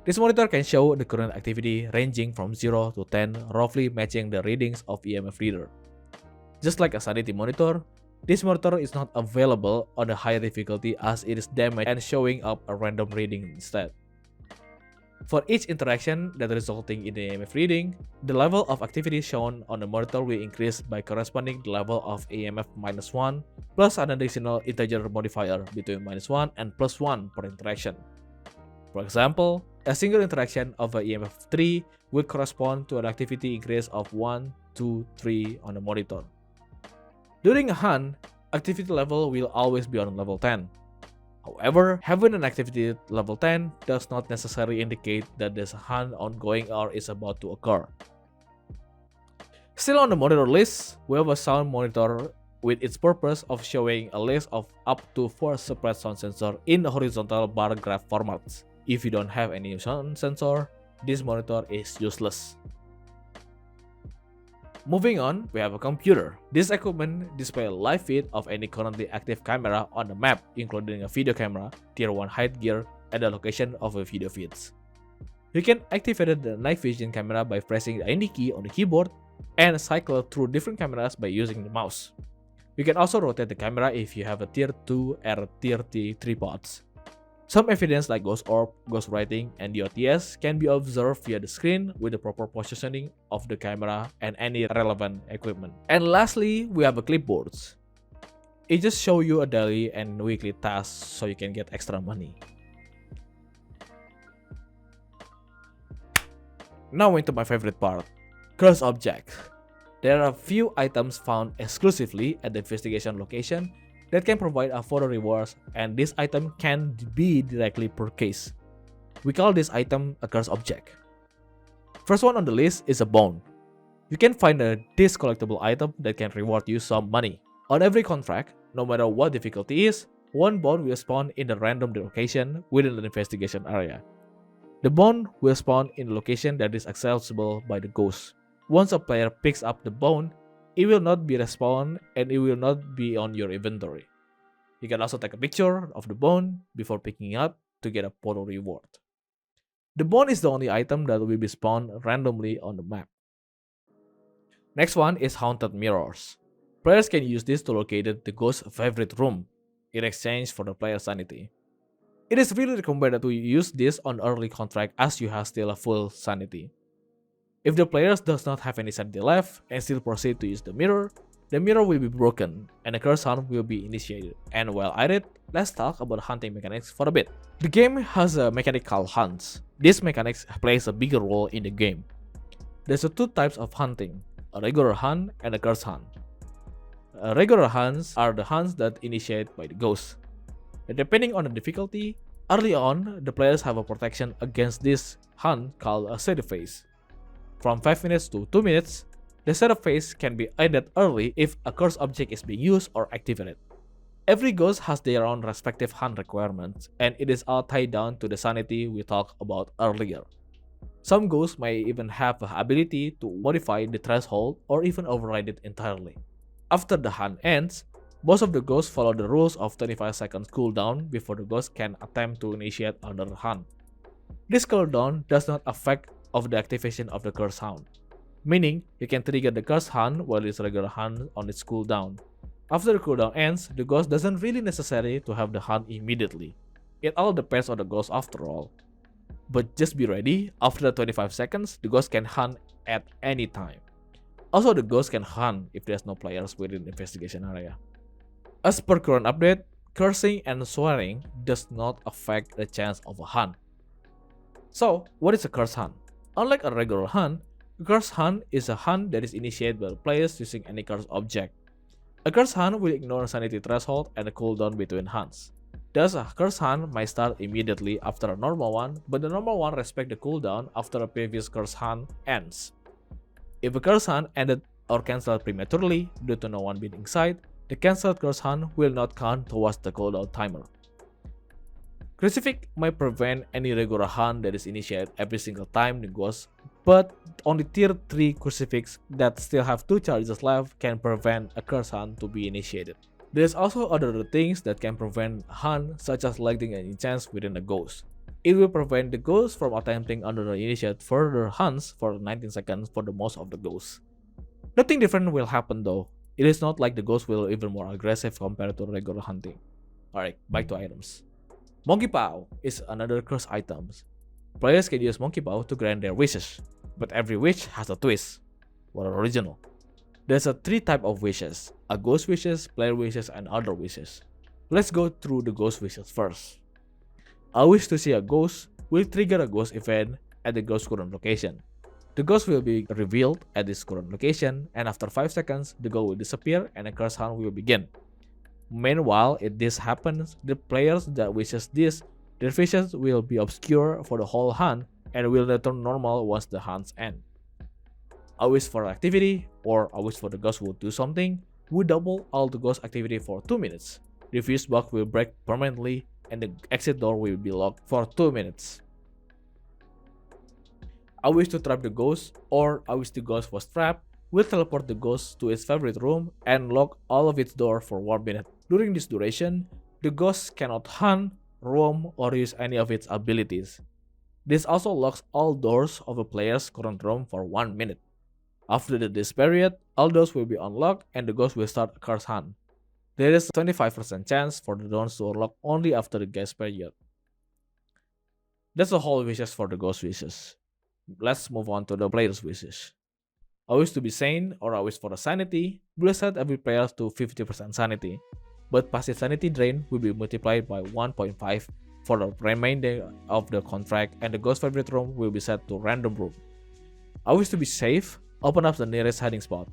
This monitor can show the current activity ranging from 0 to 10, roughly matching the readings of EMF reader. Just like a sanity monitor, this monitor is not available on a higher difficulty as it is damaged and showing up a random reading instead. For each interaction that resulting in the EMF reading, the level of activity shown on the monitor will increase by corresponding the level of EMF -1 plus an additional integer modifier between -1 and +1 per interaction. For example, a single interaction of a EMF 3 will correspond to an activity increase of 1, 2, 3 on the monitor. During a hunt, activity level will always be on level 10. However, having an activity level 10 does not necessarily indicate that there's a hunt ongoing or is about to occur. Still on the monitor list, we have a sound monitor with its purpose of showing a list of up to 4 separate sound sensors in the horizontal bar graph formats. If you don't have any sound sensor, this monitor is useless. Moving on, we have a computer. This equipment displays a live feed of any currently active camera on the map, including a video camera, tier 1 height gear, and the location of a video feeds. You can activate the night vision camera by pressing the ND key on the keyboard and cycle through different cameras by using the mouse. You can also rotate the camera if you have a tier 2 or tier 3 tripods. Some evidence like ghost orb, ghost writing, and DOTS can be observed via the screen with the proper positioning of the camera and any relevant equipment. And lastly, we have a clipboards. It just shows you a daily and weekly tasks so you can get extra money. Now into my favorite part, cursed objects. There are a few items found exclusively at the investigation location that can provide a photo rewards, and this item can be directly purchased. We call this item a cursed object. First one on the list is a bone. You can find this collectible item that can reward you some money. On every contract, no matter what difficulty is, one bone will spawn in a random location within the investigation area. The bone will spawn in a location that is accessible by the ghost. Once a player picks up the bone, it will not be respawned and it will not be on your inventory. You can also take a picture of the bone before picking up to get a photo reward. The bone is the only item that will be spawned randomly on the map. Next one is haunted mirrors. Players can use this to locate the ghost's favorite room in exchange for the player's sanity. It is really recommended to use this on early contract as you have still a full sanity. If the player does not have any sanity left and still proceed to use the mirror will be broken and a curse hunt will be initiated. And while at it, let's talk about hunting mechanics for a bit. The game has a mechanic called hunts. This mechanics plays a bigger role in the game. There's two types of hunting, a regular hunt and a curse hunt. Regular hunts are the hunts that initiate by the ghost. Depending on the difficulty, early on, the players have a protection against this hunt called a setup phase. From 5 minutes to 2 minutes, the setup phase can be ended early if a cursed object is being used or activated. Every ghost has their own respective hunt requirements, and it is all tied down to the sanity we talked about earlier. Some ghosts may even have the ability to modify the threshold or even override it entirely. After the hunt ends, most of the ghosts follow the rules of 25 seconds cooldown before the ghost can attempt to initiate another hunt. This cooldown does not affect of the activation of the curse hunt, meaning you can trigger the curse hunt while its regular hunt on its cooldown. After the cooldown ends, the ghost doesn't really necessary to have the hunt immediately. It all depends on the ghost after all. But just be ready, after the 25 seconds, the ghost can hunt at any time. Also, the ghost can hunt if there's no players within the investigation area. As per current update, cursing and swearing does not affect the chance of a hunt. So, what is a curse hunt? Unlike a regular hunt, a curse hunt is a hunt that is initiated by the players using any cursed object. A curse hunt will ignore sanity threshold and a cooldown between hunts. Thus, a curse hunt might start immediately after a normal one, but the normal one respects the cooldown after a previous curse hunt ends. If a curse hunt ended or cancelled prematurely due to no one being inside, The cancelled curse hunt will not count towards the cooldown timer. Crucifix may prevent any regular hunt that is initiated every single time the ghost, but only tier 3 crucifix that still have 2 charges left can prevent a curse hunt to be initiated. There's also other things that can prevent hunt, such as lighting an enchant within a ghost. It will prevent the ghost from attempting under the initiate further hunts for 19 seconds for the most of the ghosts. Nothing different will happen though. It is not like the ghost will even more aggressive compared to regular hunting. Alright, back to items. Monkey Paw is another curse item. Players can use Monkey Paw to grant their wishes, but every wish has a twist, or original. There's a 3 type of wishes, a ghost wishes, player wishes, and other wishes. Let's go through the ghost wishes first. A wish to see a ghost will trigger a ghost event at the ghost's current location. The ghost will be revealed at this current location, and after 5 seconds, the ghost will disappear and a curse hunt will begin. Meanwhile, if this happens, the players that wishes this, their visions will be obscure for the whole hunt and will return normal once the hunts end. A wish for activity, or a wish for the ghost will do something, will double all the ghost activity for 2 minutes. The fuse box will break permanently and the exit door will be locked for 2 minutes. A wish to trap the ghost, or a wish the ghost was trapped, will teleport the ghost to its favorite room and lock all of its doors for 1 minute. During this duration, the ghost cannot hunt, roam, or use any of its abilities. This also locks all doors of a player's current room for 1 minute. After this period, all doors will be unlocked and the ghost will start a curse hunt. There is a 25% chance for the doors to unlock only after the guest period. That's the whole wishes for the ghost wishes. Let's move on to the player's wishes. A wish to be sane or a wish for a sanity will set every player to 50% sanity, but passive sanity drain will be multiplied by 1.5 for the remainder of the contract and the ghost favorite room will be set to random room. A wish to be safe, open up the nearest hiding spot.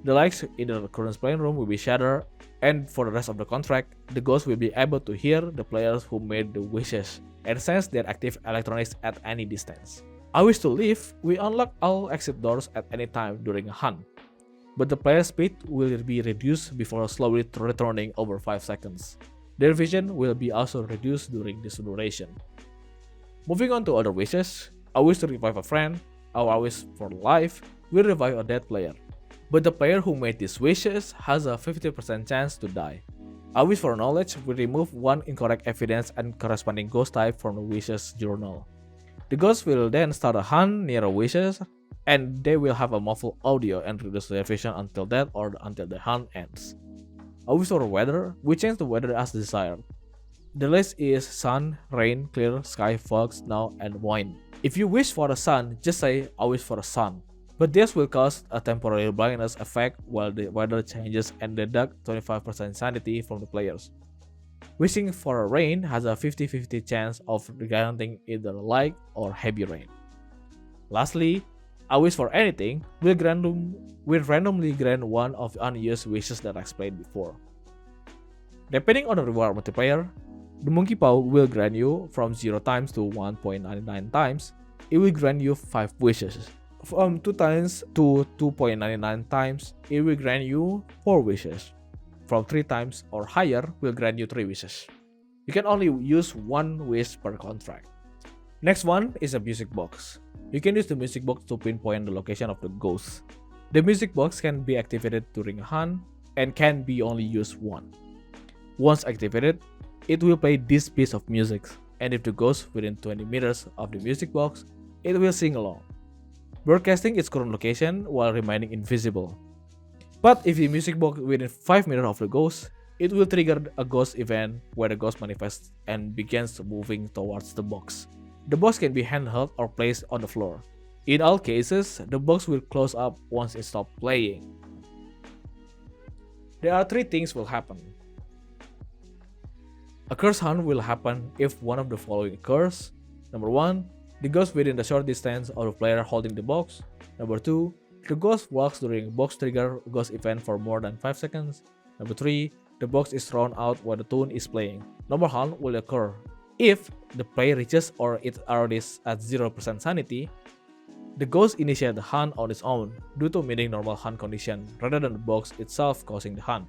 The lights in the current playing room will be shattered, and for the rest of the contract, the ghost will be able to hear the players who made the wishes and sense their active electronics at any distance. A wish to leave will unlock all exit doors at any time during a hunt, but the player's speed will be reduced before slowly returning over 5 seconds. Their vision will be also reduced during this duration. Moving on to other wishes, a wish to revive a friend, or a wish for life will revive a dead player, but the player who made these wishes has a 50% chance to die. A wish for knowledge will remove 1 incorrect evidence and corresponding ghost type from the wishes journal. The ghost will then start a hunt near wishes, and they will have a muffled audio and reduce their vision until that or until the hunt ends. A wish for weather will change the weather as desired. The list is sun, rain, clear, sky, fog, snow, and wind. If you wish for the sun, just say I wish for the sun. But this will cause a temporary blindness effect while the weather changes and deduct 25% sanity from the players. Wishing for a rain has a 50-50 chance of guaranteeing either light or heavy rain. Lastly, a wish for anything will randomly grant one of the unused wishes that I explained before. Depending on the reward multiplier, the Monkey Paw will grant you from 0 times to 1.99 times. It will grant you 5 wishes. From 2 times to 2.99 times, it will grant you 4 wishes. From 3 times or higher will grant you 3 wishes. You can only use 1 wish per contract. Next one is a music box. You can use the music box to pinpoint the location of the ghost. The music box can be activated during a hunt and can be only used once. Once activated, it will play this piece of music, and if the ghost within 20 meters of the music box, it will sing along, broadcasting its current location while remaining invisible. But if the music box within 5 meters of the ghost, it will trigger a ghost event where the ghost manifests and begins moving towards the box. The box can be handheld or placed on the floor. In all cases, the box will close up once it stops playing. There are 3 things will happen. A curse hunt will happen if one of the following occurs. Number 1, the ghost within the short distance of the player holding the box. Number 2, the ghost walks during box trigger ghost event for more than 5 seconds. Number 3, the box is thrown out while the tune is playing. Normal hunt will occur if the player reaches or it already is at 0% sanity. The ghost initiates the hunt on its own due to meeting normal hunt condition rather than the box itself causing the hunt.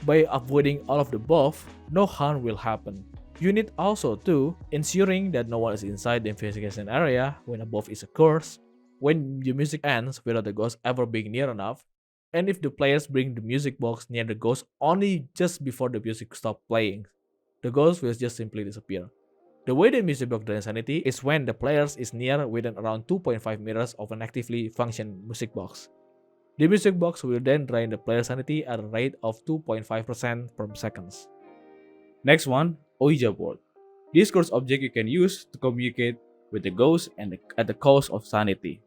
By avoiding all of the above, no harm will happen. You need also to ensuring that no one is inside the investigation area when above is occurs, when the music ends without the ghost ever being near enough, and if the players bring the music box near the ghost only just before the music stops playing, the ghost will just simply disappear. The way the music box drains sanity is when the players is near within around 2.5 meters of an actively functioning music box. The music box will then drain the player's sanity at a rate of 2.5% per second. Next one, Ouija board. This cursed object you can use to communicate with the ghost and at the cost of sanity.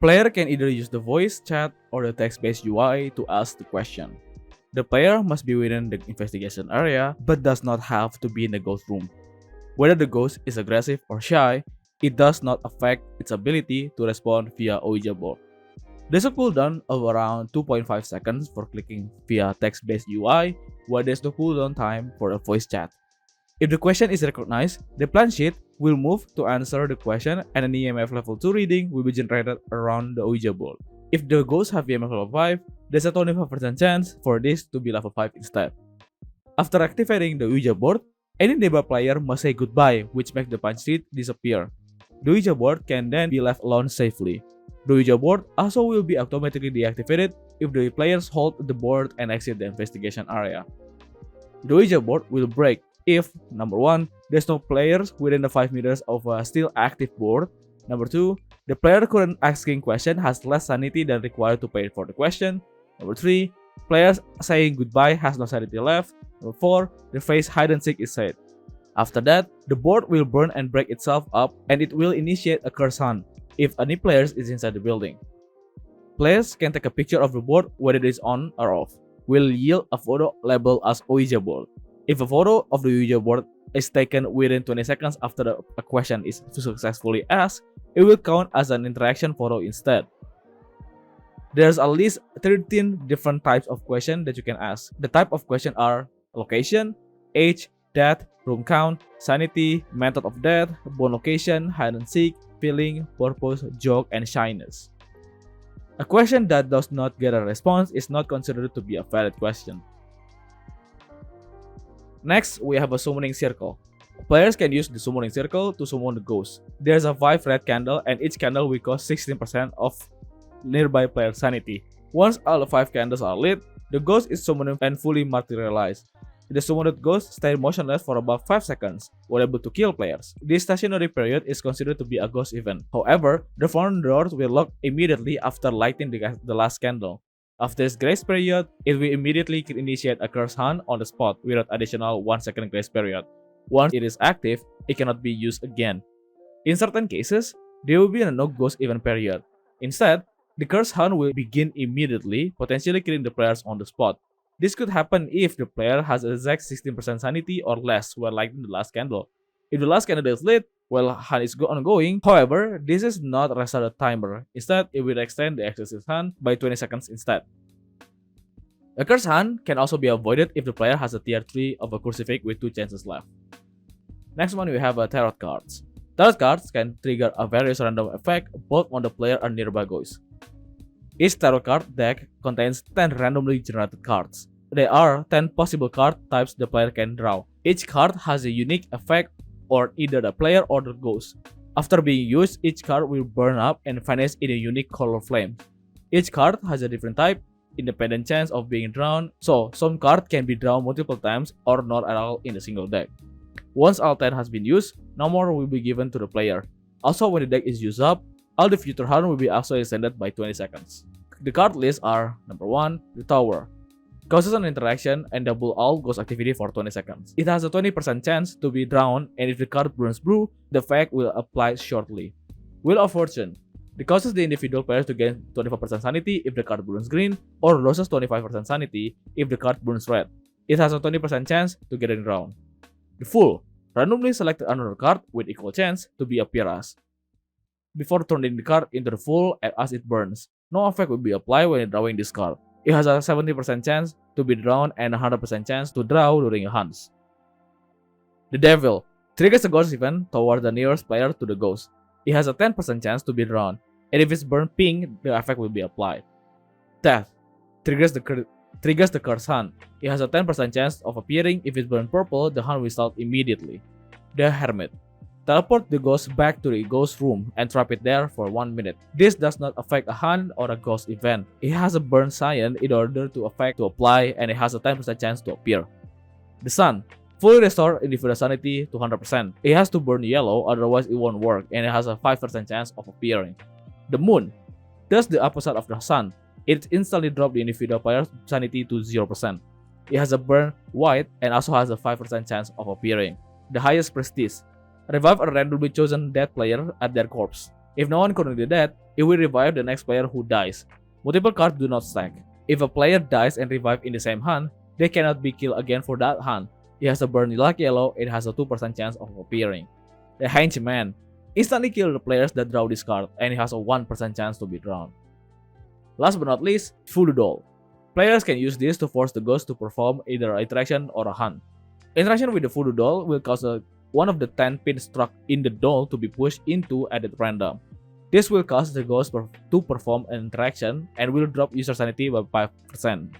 Player can either use the voice chat or the text-based UI to ask the question. The player must be within the investigation area but does not have to be in the ghost room. Whether the ghost is aggressive or shy, it does not affect its ability to respond via Ouija board. There's a cooldown of around 2.5 seconds for clicking via text-based UI, while there's no cooldown time for a voice chat. If the question is recognized, the plan sheet will move to answer the question and an EMF level 2 reading will be generated around the Ouija board. If the ghosts have EMF level 5, there's a 25% chance for this to be level 5 instead. After activating the Ouija board, any nearby player must say goodbye, which makes the punch sheet disappear. The Ouija board can then be left alone safely. The Ouija board also will be automatically deactivated if the players hold the board and exit the investigation area. The Ouija board will break if, number 1, there's no players within the 5 meters of a still active board. Number 2, the player current asking question has less sanity than required to pay for the question. Number 3, players saying goodbye has no sanity left. Number 4, the phrase hide and seek is said. After that, the board will burn and break itself up and it will initiate a curse hunt if any players is inside the building. Players can take a picture of the board whether it is on or off. Will yield a photo labeled as Ouija board. If a photo of the Ouija board is taken within 20 seconds after a question is successfully asked, it will count as an interaction photo instead. There's at least 13 different types of questions that you can ask. The type of question are location, age, death, room count, sanity, method of death, bone location, hide and seek, feeling, purpose, joke, and shyness. A question that does not get a response is not considered to be a valid question. Next, we have a summoning circle. Players can use the summoning circle to summon the ghost. There's a 5 red candle and each candle will cost 16% of nearby player sanity. Once all the 5 candles are lit, the ghost is summoned and fully materialized. The summoned ghost stays motionless for about 5 seconds, while able to kill players. This stationary period is considered to be a ghost event. However, the front doors will lock immediately after lighting the last candle. After this grace period, it will immediately initiate a curse hunt on the spot without additional 1 second grace period. Once it is active, it cannot be used again. In certain cases, there will be a no ghost event period. Instead, the curse hunt will begin immediately, potentially killing the players on the spot. This could happen if the player has a exact 16% sanity or less while lighting the last candle. If the last candle is lit while hunt is ongoing, however, this is not a restarted timer. Instead, it will extend the exercise hunt by 20 seconds instead. A curse hunt can also be avoided if the player has a tier 3 of a crucifix with 2 chances left. Next one, we have tarot cards. Tarot cards can trigger a various random effect both on the player and nearby ghosts. Each tarot card deck contains 10 randomly generated cards. There are 10 possible card types the player can draw. Each card has a unique effect on either the player or the ghost. After being used, each card will burn up and vanish in a unique color flame. Each card has a different type, independent chance of being drawn, so some cards can be drawn multiple times or not at all in a single deck. Once all 10 has been used, no more will be given to the player. Also, when the deck is used up, all the future hunt will be also extended by 20 seconds. The card lists are: number 1, the Tower. Causes an interaction and double all ghost activity for 20 seconds. It has a 20% chance to be drawn, and if the card burns blue, the effect will apply shortly. Wheel of Fortune. It causes the individual players to gain 25% sanity if the card burns green, or loses 25% sanity if the card burns red. It has a 20% chance to get drawn. The Fool. Randomly select another card with equal chance to be appear as. Before turning the card into the Fool as it burns, no effect will be applied when drawing this card. It has a 70% chance to be drawn and a 100% chance to draw during a hunt. The Devil. Triggers a ghost event toward the nearest player to the ghost. It has a 10% chance to be drawn, and if it's burned pink, the effect will be applied. Death. Triggers the Triggers the curse hunt. It has a 10% chance of appearing. If it burns purple, the hunt will start immediately. The Hermit. Teleport the ghost back to the ghost room and trap it there for 1 minute. This does not affect a hunt or a ghost event. It has a burn cyan in order to apply, and it has a 10% chance to appear. The Sun. Fully restore individual sanity to 100%. It has to burn yellow, otherwise it won't work, and it has a 5% chance of appearing. The Moon. Does the opposite of the Sun. It instantly drops the individual player's sanity to 0%. It has a burn white and also has a 5% chance of appearing. The Highest Prestige. Revive a randomly chosen dead player at their corpse. If no one currently dead, it will revive the next player who dies. Multiple cards do not stack. If a player dies and revived in the same hunt, they cannot be killed again for that hunt. It has a burn like yellow, it has a 2% chance of appearing. The Hanged Man. Instantly kill the players that draw this card, and it has a 1% chance to be drawn. Last but not least, Voodoo Doll. Players can use this to force the ghost to perform either an interaction or a hunt. Interaction with the Voodoo Doll will cause one of the 10 pins struck in the doll to be pushed into at random. This will cause the ghost to perform an interaction and will drop user sanity by 5%.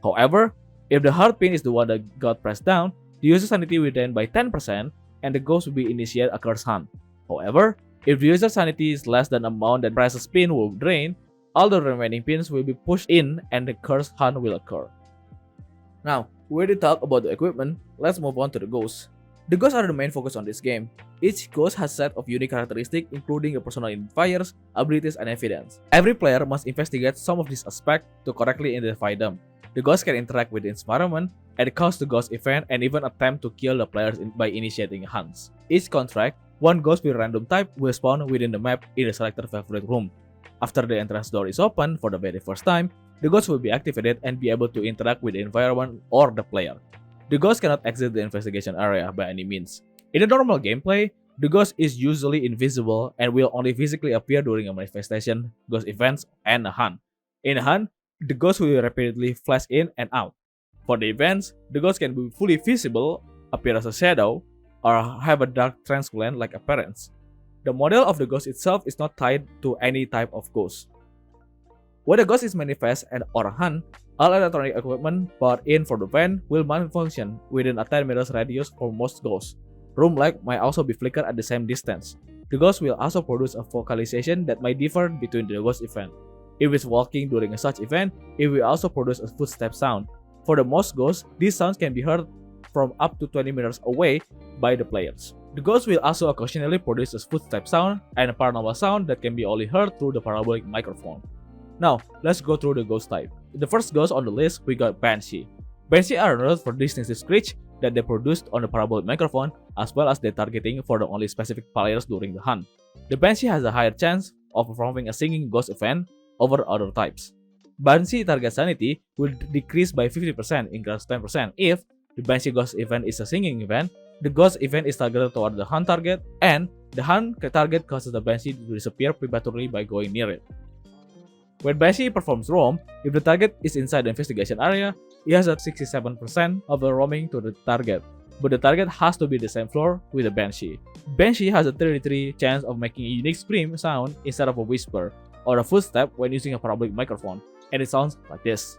However, if the hard pin is the one that got pressed down, the user sanity will drain by 10% and the ghost will be initiate a curse hunt. However, if the user sanity is less than the amount that press pin will drain, all the remaining pins will be pushed in and the curse hunt will occur. Now, we already talked about the equipment, let's move on to the ghosts. The ghosts are the main focus on this game. Each ghost has a set of unique characteristics including a personal identifiers, abilities, and evidence. Every player must investigate some of these aspects to correctly identify them. The ghost can interact with the environment, and cause the ghost event, and even attempt to kill the players by initiating hunts. Each contract, one ghost with random type will spawn within the map in the selected favorite room. After the entrance door is open for the very first time, the ghost will be activated and be able to interact with the environment or the player. The ghost cannot exit the investigation area by any means. In the normal gameplay, the ghost is usually invisible and will only physically appear during a manifestation, ghost events, and a hunt. In a hunt, the ghost will repeatedly flash in and out. For the events, the ghost can be fully visible, appear as a shadow, or have a dark translucent-like appearance. The model of the ghost itself is not tied to any type of ghost. When the ghost is manifest or a hunt, all electronic equipment bought in for the event will malfunction within a 10 meters radius for most ghosts. Room light might also be flickered at the same distance. The ghost will also produce a vocalization that might differ between the ghost event. If it's walking during a such event, it will also produce a footstep sound. For the most ghosts, these sounds can be heard from up to 20 meters away by the players. The ghost will also occasionally produce a footstep sound and a paranormal sound that can be only heard through the parabolic microphone. Now, let's go through the ghost type. The first ghost on the list, we got Banshee. Banshee are known for distinctive screech that they produced on the parabolic microphone, as well as their targeting for the only specific players during the hunt. The Banshee has a higher chance of performing a singing ghost event over other types. Banshee target sanity will decrease by 50% increase 10% if the Banshee ghost event is a singing event, the ghost event is targeted toward the hunt target, and the hunt target causes the Banshee to disappear prematurely by going near it. When Banshee performs roam, if the target is inside the investigation area, it has a 67% of the roaming to the target, but the target has to be the same floor with the Banshee. Banshee has a 33% chance of making a unique scream sound instead of a whisper or a footstep when using a parabolic microphone, and it sounds like this.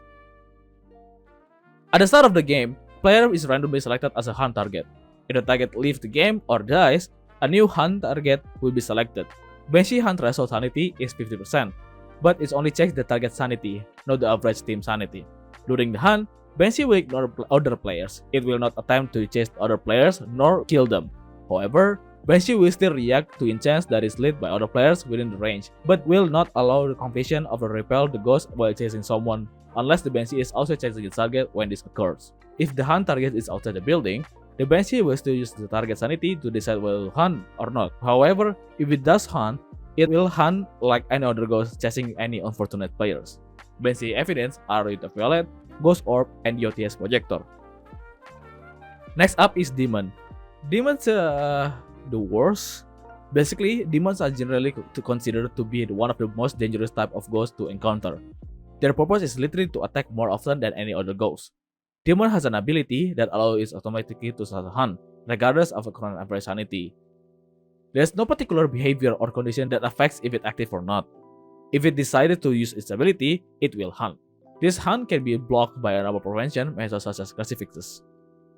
At the start of the game, player is randomly selected as a hunt target. If the target leaves the game or dies, a new hunt target will be selected. Banshee hunt threshold sanity is 50%, but it only checks the target sanity, not the average team sanity. During the hunt, Banshee will ignore other players. It will not attempt to chase other players nor kill them. However, Banshee will still react to enchants that is lit by other players within the range, but will not allow the completion of the repel the ghost while chasing someone, unless the Banshee is also chasing its target when this occurs. If the hunt target is outside the building, the Banshee will still use the target sanity to decide whether to hunt or not. However, if it does hunt, it will hunt like any other ghost chasing any unfortunate players. Banshee evidence are Ultraviolet, Ghost Orb, and the OTS Projector. Next up is Demon. Demons the worst. Basically, demons are generally considered to be one of the most dangerous type of ghosts to encounter. Their purpose is literally to attack more often than any other ghost. Demon has an ability that allows it automatically to start a hunt, regardless of a current average sanity. There's no particular behavior or condition that affects if it's active or not. If it decided to use its ability, it will hunt. This hunt can be blocked by a number of prevention measures such as crucifixes.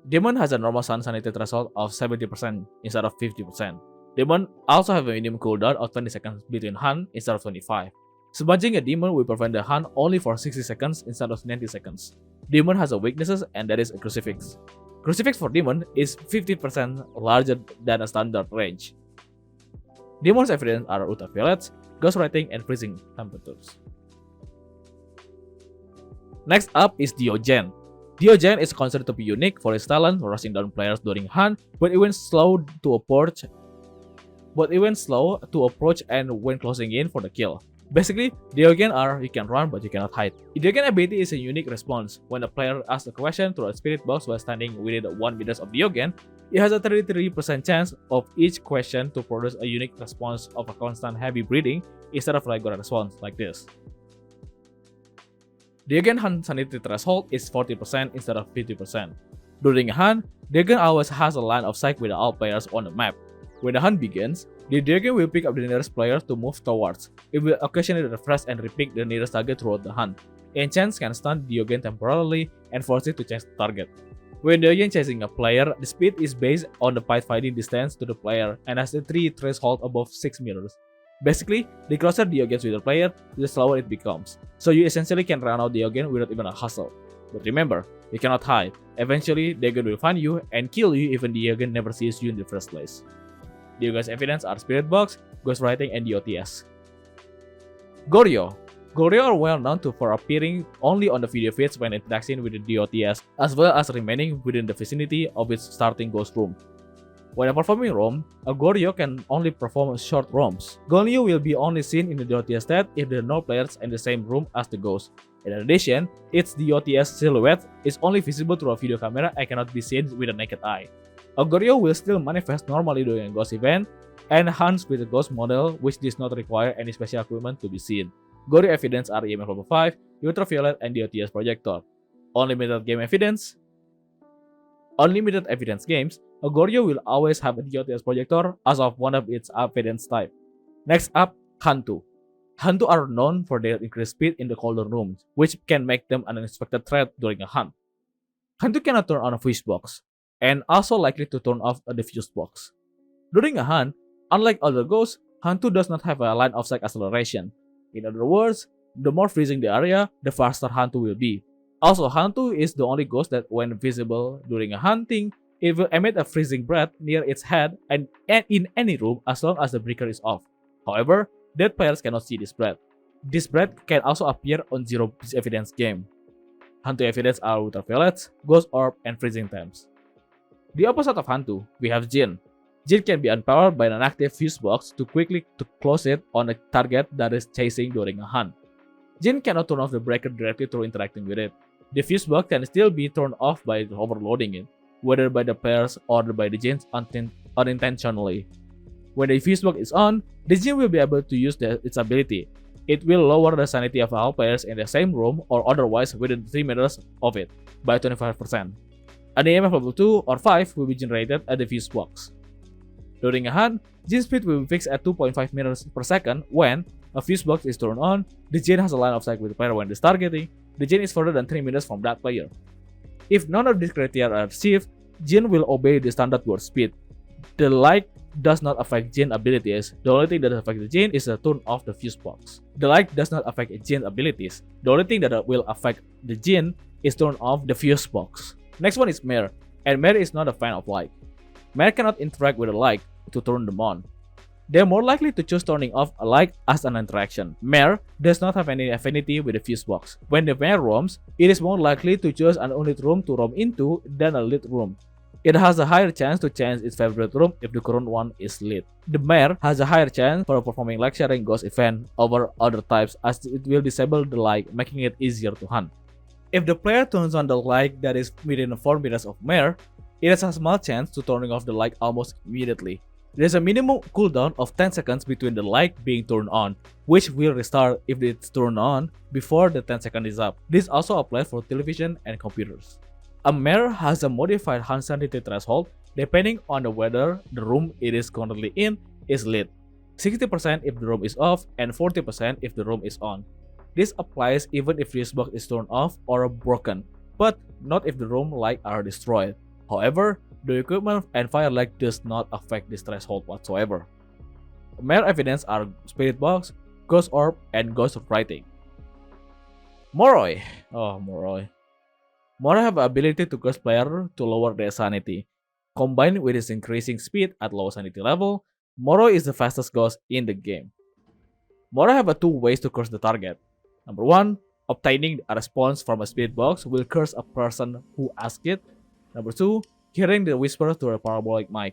Demon has a normal sun sanity threshold of 70% instead of 50%. Demon also have a minimum cooldown of 20 seconds between hunt instead of 25. Smudging a demon will prevent the hunt only for 60 seconds instead of 90 seconds. Demon has a weaknesses, and that is a crucifix. Crucifix for demon is 50% larger than a standard range. Demon's evidence are ultraviolets, ghostwriting, and freezing temperatures. Next up is Diogen. Diogen is considered to be unique for his talent rushing down players during hunt, but even slow to approach and when closing in for the kill. Basically, Diogen are you can run but you cannot hide. Diogen ability is a unique response. When a player asks a question through a spirit box while standing within 1 meter of Diogen, it has a 33% chance of each question to produce a unique response of a constant heavy breathing instead of regular response like this. Diogen hunt sanity threshold is 40% instead of 50%. During a hunt, Diogen always has a line of sight with all players on the map. When the hunt begins, the Diogen will pick up the nearest player to move towards. It will occasionally refresh and repick the nearest target throughout the hunt. Enchants can stun Diogen temporarily and force it to change the target. When Diogen chasing a player, the speed is based on the fighting distance to the player and has a 3 threshold above 6 meters. Basically, the closer Diogen with the player, the slower it becomes. So you essentially can run out Diogen without even a hustle. But remember, you cannot hide. Eventually, Diogen will find you and kill you even Diogen never sees you in the first place. Diogen's evidence are Spirit Box, Ghostwriting, and DOTS. Goryo. Goryo are well known for appearing only on the video feeds when interacting with the DOTS, as well as remaining within the vicinity of its starting ghost room. When performing roam, a Goryo can only perform short roams. Goryo will be only seen in the DOTS stat if there are no players in the same room as the ghost. In addition, its DOTS silhouette is only visible through a video camera and cannot be seen with a naked eye. A Goryo will still manifest normally during a ghost event and hunts with a ghost model, which does not require any special equipment to be seen. Goryo evidence are EMF level 5, ultraviolet, and DOTS projector. Unlimited evidence games, a Goryo will always have a DOTS projector as of one of its evidence type. Next up, Hantu. Hantu are known for their increased speed in the colder rooms, which can make them an unexpected threat during a hunt. Hantu cannot turn on a fuse box, and also likely to turn off a diffuse box. During a hunt, unlike other ghosts, Hantu does not have a line of sight acceleration. In other words, the more freezing the area, the faster Hantu will be. Also, Hantu is the only ghost that when visible during a hunting, it will emit a freezing breath near its head and in any room as long as the breaker is off. However, dead players cannot see this breath. This breath can also appear on zero evidence game. Hantu evidence are ultraviolets, ghost orb, and freezing temps. The opposite of Hantu, we have Jinn. Jinn can be unpowered by an active fuse box to quickly close it on a target that is chasing during a hunt. Jinn cannot turn off the breaker directly through interacting with it. The fuse box can still be turned off by overloading it, whether by the players or by the Jinns unintentionally. When the fuse box is on, the Jinn will be able to use its ability. It will lower the sanity of all players in the same room or otherwise within 3 meters of it by 25%. An EMF level 2 or 5 will be generated at the fuse box. During a hunt, Jinn speed will be fixed at 2.5 meters per second. When a fuse box is turned on, the Jinn has a line of sight with the player when targeting. The Jinn is further than 3 meters from that player. If none of these criteria are achieved, Jinn will obey the standard burst speed. The light does not affect Jinn abilities. The only thing that affects the Jinn is the turn off the fuse box. The light does not affect Jinn abilities. The only thing that will affect the Jinn is turn off the fuse box. Next one is Mare, and Mare is not a fan of light. Mare cannot interact with the light to turn them on. They are more likely to choose turning off a light as an interaction. Mare does not have any affinity with the fuse box. When the Mare roams, it is more likely to choose an unlit room to roam into than a lit room. It has a higher chance to change its favorite room if the current one is lit. The Mare has a higher chance for performing lecturing ghost event over other types as it will disable the light, making it easier to hunt. If the player turns on the light that is within 4 meters of Mare, it has a small chance to turning off the light almost immediately. There is a minimum cooldown of 10 seconds between the light being turned on, which will restart if it's turned on before the 10 seconds is up. This also applies for television and computers. A Mare has a modified hunt sanity threshold depending on whether the room it is currently in is lit. 60% if the room is off and 40% if the room is on. This applies even if fuse box is turned off or broken, but not if the room lights are destroyed. However, the equipment and fire light does not affect this threshold whatsoever. Mere evidence are spirit box, ghost orb, and ghost writing. Moroi. Oh, Moroi. Moroi have the ability to cause player to lower their sanity. Combined with its increasing speed at low sanity level, Moroi is the fastest ghost in the game. Moroi have two ways to curse the target. Number 1, obtaining a response from a spirit box will curse a person who asks it. Number 2, hearing the whisper through a parabolic mic.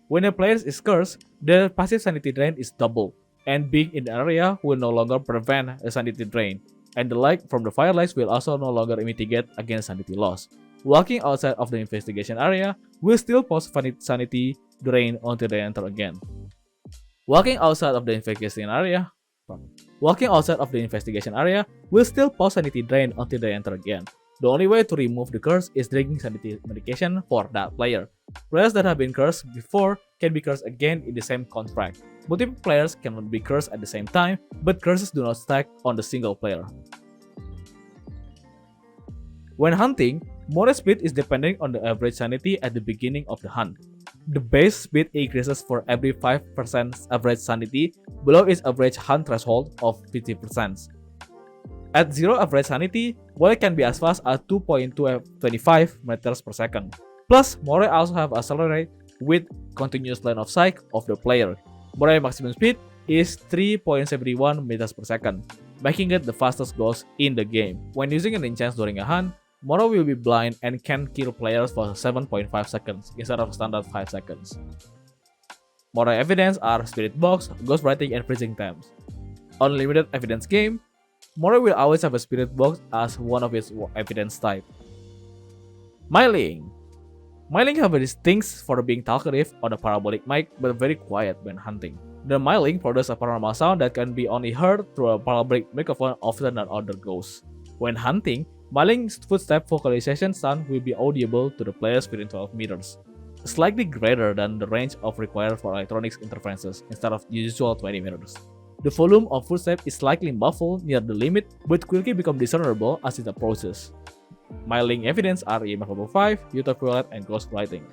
When a player is cursed, their passive sanity drain is double, and being in the area will no longer prevent a sanity drain, and the light from the firelights will also no longer mitigate against sanity loss. Walking outside of the investigation area will still pose sanity drain until they enter again. Walking outside of the investigation area will still pose sanity drain until they enter again. The only way to remove the curse is drinking sanity medication for that player. Players that have been cursed before can be cursed again in the same contract. Multiple players cannot be cursed at the same time, but curses do not stack on the single player. When hunting, Moroi speed is dependent on the average sanity at the beginning of the hunt. The base speed increases for every 5% average sanity below its average hunt threshold of 50%. At 0 average sanity, Moroi can be as fast as 2.225 meters per second. Plus, Moroi also have accelerate with continuous line of sight of the player. Moroi maximum speed is 3.71 meters per second, making it the fastest ghost in the game. When using an enchant during a hunt, Moroi will be blind and can kill players for 7.5 seconds instead of standard 5 seconds. Moroi evidence are Spirit Box, Ghost Writing, and Freezing Temps. On limited evidence game, Moroi will always have a Spirit Box as one of its evidence type. Myling. Myling have a distinct for being talkative on a parabolic mic but very quiet when hunting. The Myling produces a paranormal sound that can be only heard through a parabolic microphone often than other ghosts. When hunting, Myling's footstep vocalization sound will be audible to the players within 12 meters, slightly greater than the range of required for electronics interferences instead of the usual 20 meters. The volume of footstep is slightly muffled near the limit but quickly become discernible as it approaches. Myling evidence are EMF level 5, ultraviolet, and ghost writing.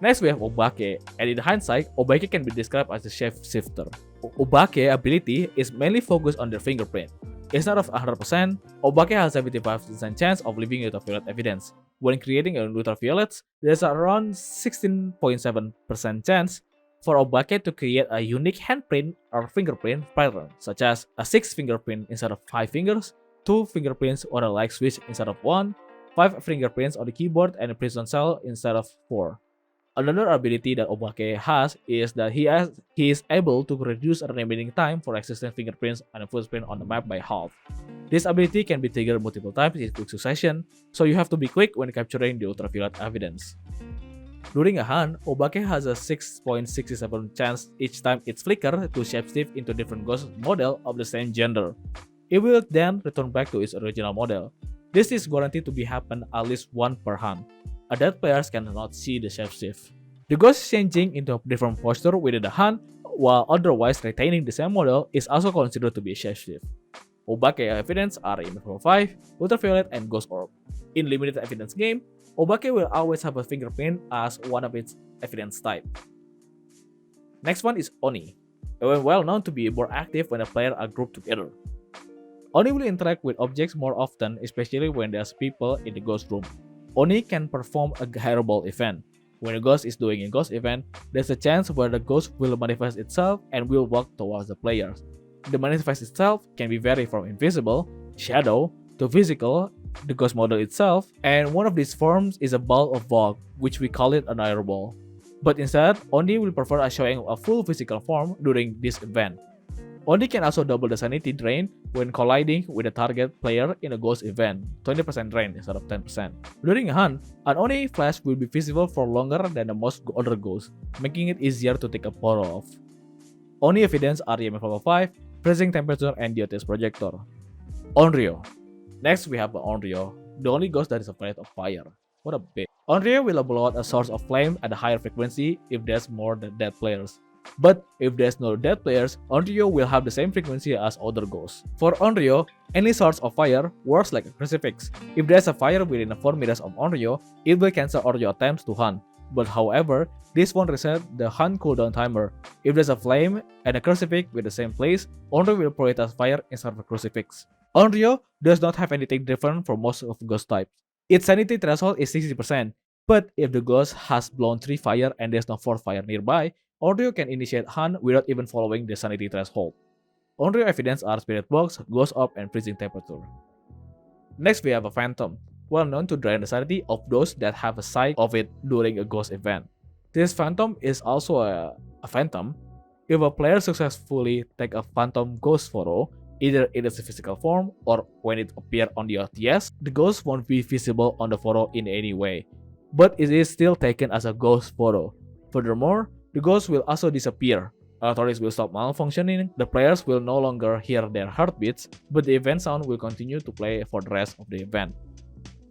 Next we have Obake, and in hindsight, Obake can be described as a shapeshifter. Obake ability is mainly focused on their fingerprint. Instead of 100%, Obake has a 75% chance of leaving ultraviolet evidence. When creating an ultraviolet, there's around 16.7% chance for Obake to create a unique handprint or fingerprint pattern, such as a 6 fingerprint instead of 5 fingers, 2 fingerprints on a light switch instead of 1, 5 fingerprints on the keyboard and a prison cell instead of 4. Another ability that Obake has is that he is able to reduce the remaining time for existing fingerprints and a footprint on the map by half. This ability can be triggered multiple times in quick succession, so you have to be quick when capturing the ultraviolet evidence. During a hunt, Obake has a 6.67 chance each time it's flickered to shapeshift into different ghost model of the same gender. It will then return back to its original model. This is guaranteed to be happen at least one per hunt. Adult players cannot see the shapeshift. The ghost changing into a different posture within the hunt while otherwise retaining the same model is also considered to be a shapeshift. Obake evidence are EMF 5, ultraviolet, and ghost orb. In limited evidence game, Obake will always have a fingerprint as one of its evidence type. Next one is Oni, well known to be more active when a player are grouped together. Oni will interact with objects more often, especially when there's people in the ghost room. Oni can perform a hearable event. When a ghost is doing a ghost event, there's a chance where the ghost will manifest itself and will walk towards the players. The manifest itself can be vary from invisible, shadow, to physical, the ghost model itself, and one of these forms is a ball of fog, which we call it an airball. But instead, Oni will prefer a showing a full physical form during this event. Oni can also double the sanity drain when colliding with a target player in a ghost event, 20% drain instead of 10%. During a hunt, an Oni flash will be visible for longer than the most other ghosts, making it easier to take a photo of. Oni evidence are EMF level 5, freezing temperature, and Diotis projector. Onryo. Next we have Onryo, the only ghost that is afraid of fire. What a bitch. Onryo will blow out a source of flame at a higher frequency if there's more than dead players. But if there's no dead players, Onryo will have the same frequency as other ghosts. For Onryo, any source of fire works like a crucifix. If there's a fire within 4 meters of Onryo, it will cancel Onryo attempts to hunt. But however, this won't reset the hunt cooldown timer. If there's a flame and a crucifix with the same place, Onryo will prioritize fire instead of a crucifix. Onryo does not have anything different from most of ghost types. Its sanity threshold is 60%, but if the ghost has blown 3 fire and there's no 4 fire nearby, Onryo can initiate hunt without even following the sanity threshold. Onryo evidence are Spirit Box, Ghost Orb, and Freezing Temperature. Next we have a Phantom, well known to drain the sanity of those that have a sight of it during a ghost event. This Phantom is also a Phantom. If a player successfully take a Phantom ghost photo, either in its physical form or when it appears on the RTS, the ghost won't be visible on the photo in any way, but it is still taken as a ghost photo. Furthermore, the ghost will also disappear. Electronics will stop malfunctioning, the players will no longer hear their heartbeats, but the event sound will continue to play for the rest of the event.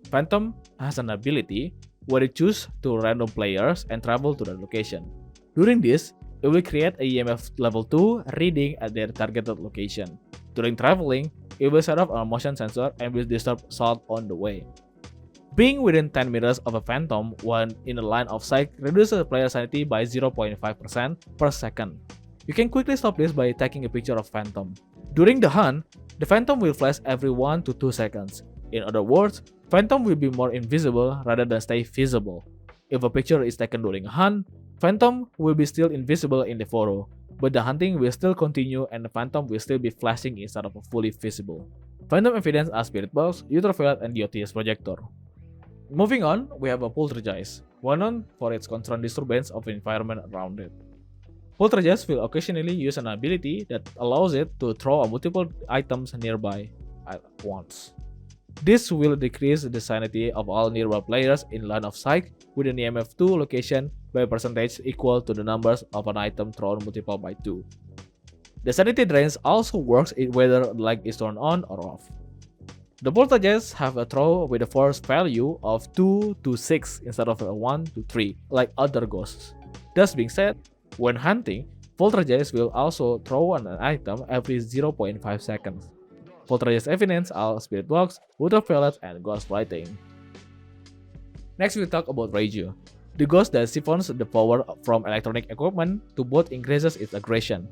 Phantom has an ability where it chooses to random players and travel to the location. During this, it will create a EMF level 2 reading at their targeted location. During traveling, it will set up a motion sensor and will disturb sound on the way. Being within 10 meters of a Phantom when in the line of sight reduces the player sanity by 0.5% per second. You can quickly stop this by taking a picture of Phantom. During the hunt, the Phantom will flash every 1 to 2 seconds. In other words, Phantom will be more invisible rather than stay visible. If a picture is taken during a hunt, Phantom will be still invisible in the photo, but the hunting will still continue and the Phantom will still be flashing instead of fully visible. Phantom evidence are Spirit Box, Ultraviolet, and DOTS projector. Moving on, we have a Poltergeist, well known for its constant disturbance of the environment around it. Poltergeist will occasionally use an ability that allows it to throw multiple items nearby at once. This will decrease the sanity of all nearby players in line of sight with an EMF 2 location by a percentage equal to the numbers of an item thrown multiplied by 2. The sanity drains also works whether the light is turned on or off. The Poltergeists have a throw with a force value of 2 to 6 instead of a 1 to 3 like other ghosts. Thus being said, when hunting, Poltergeists will also throw an item every 0.5 seconds. Poltergeist evidence are Spirit Box, Ultraviolet, and Ghost Writing. Next we talk about Reiju, the ghost that siphons the power from electronic equipment to both increases its aggression.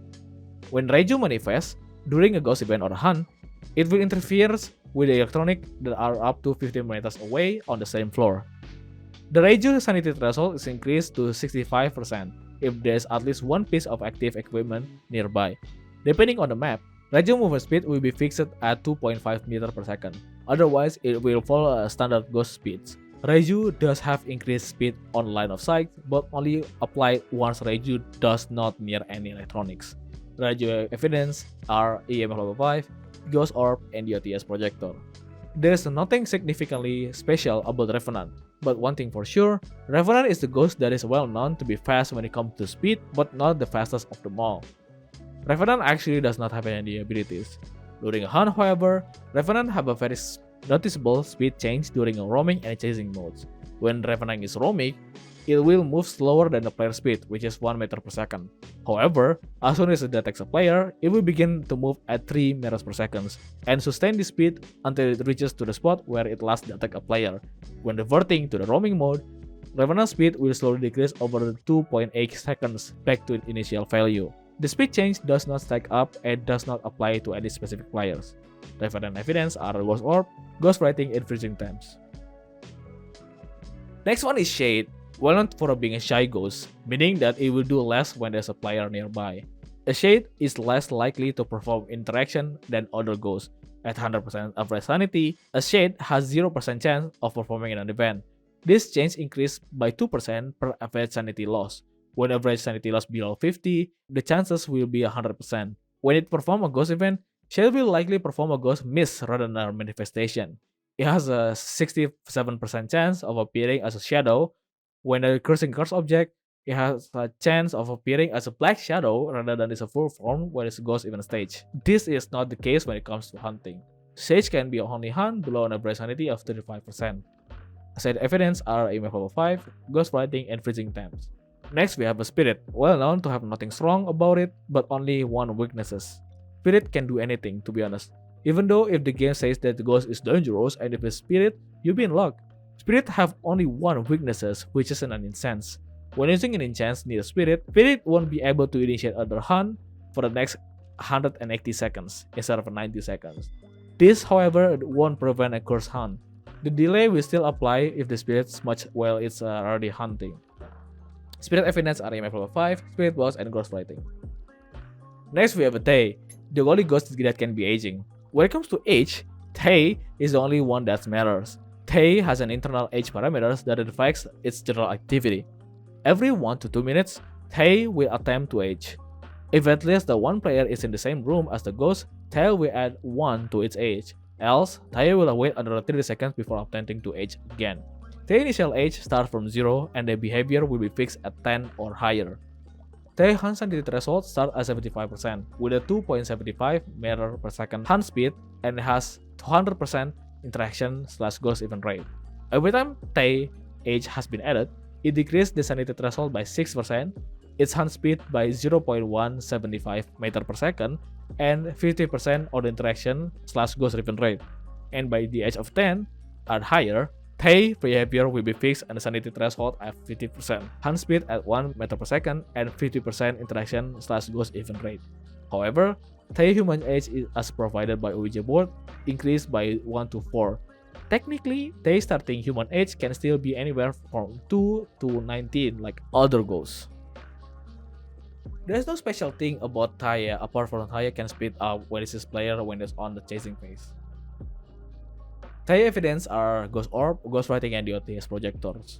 When Reiju manifests during a ghost event or hunt, it will interfere with the electronic that are up to 15 meters away on the same floor. The Reiju sanity threshold is increased to 65% if there's at least one piece of active equipment nearby. Depending on the map, Reiju movement speed will be fixed at 2.5 meters per second. Otherwise, it will follow standard ghost speeds. Reiju does have increased speed on line of sight, but only applied once Reiju does not near any electronics. Reiju evidence are EMF level 5, Ghost Orb, and DOTS projector. There's nothing significantly special about Revenant, but one thing for sure, Revenant is the ghost that is well known to be fast when it comes to speed, but not the fastest of them all. Revenant actually does not have any abilities. During a hunt, however, Revenant have a very noticeable speed change during a roaming and chasing modes. When Revenant is roaming, it will move slower than the player speed, which is 1 meter per second. However, as soon as it detects a player, it will begin to move at 3 meters per second and sustain the speed until it reaches to the spot where it last detects a player. When reverting to the roaming mode, Revenant speed will slowly decrease over 2.8 seconds back to its initial value. The speed change does not stack up and does not apply to any specific players. Revenant evidence are Ghost Orb, Ghost Writing, and Freezing Temps. Next one is Shade, well known for being a shy ghost, meaning that it will do less when there's a player nearby. A Shade is less likely to perform interaction than other ghosts. At 100% average sanity, a Shade has 0% chance of performing in an event. This change increased by 2% per average sanity loss. When average sanity loss below 50, the chances will be 100%. When it performs a ghost event, Shade will likely perform a ghost miss rather than a manifestation. It has a 67% chance of appearing as a shadow. When a cursing curse object, it has a chance of appearing as a black shadow rather than as a full form when it's a ghost event stage. This is not the case when it comes to hunting. Sage can be only hunt below an average sanity of 35%. Said evidence are EMF level 5, Ghost Writing, and Freezing Temps. Next, we have a spirit, well known to have nothing strong about it, but only one weaknesses. Spirit can do anything, to be honest. Even though if the game says that the ghost is dangerous and if it's spirit, you'll be in luck. Spirit have only one weaknesses, which is an enchant. When using an enchant near spirit won't be able to initiate another hunt for the next 180 seconds instead of 90 seconds. This, however, won't prevent a curse hunt. The delay will still apply if the spirit smudge while it's already hunting. Spirit evidence are EMF level 5, spirit box, and ghost writing. Next, we have a Tay, the only ghost that can be aging. When it comes to age, Tay is the only one that matters. Tay has an internal age parameters that affects its general activity. Every 1 to 2 minutes, Tay will attempt to age. If at least the one player is in the same room as the ghost, Tay will add 1 to its age. Else, Tay will wait another 30 seconds before attempting to age again. The initial age starts from 0 and the behavior will be fixed at 10 or higher. The hunt sanity threshold starts at 75% with a 2.75 meter per second hunt speed and has 200% interaction/ghost event rate. Every time Tay age has been added, it decreased the sanity threshold by 6%, its hunt speed by 0.175 meter per second, and 50% on the interaction/ghost event rate. And by the age of 10 and higher, Tay behavior will be fixed and the sanity threshold at 50%, hunt speed at 1 meter per second, and 50% interaction/ghost event rate. However, Tay human age is as provided by Ouija board increased by 1 to 4. Technically, Tay starting human age can still be anywhere from 2 to 19 like other ghosts. There's no special thing about Taya apart from Taya can speed up when it's player when it's on the chasing phase. Taya evidence are Ghost Orb, Ghost Writing, and the OTS projectors.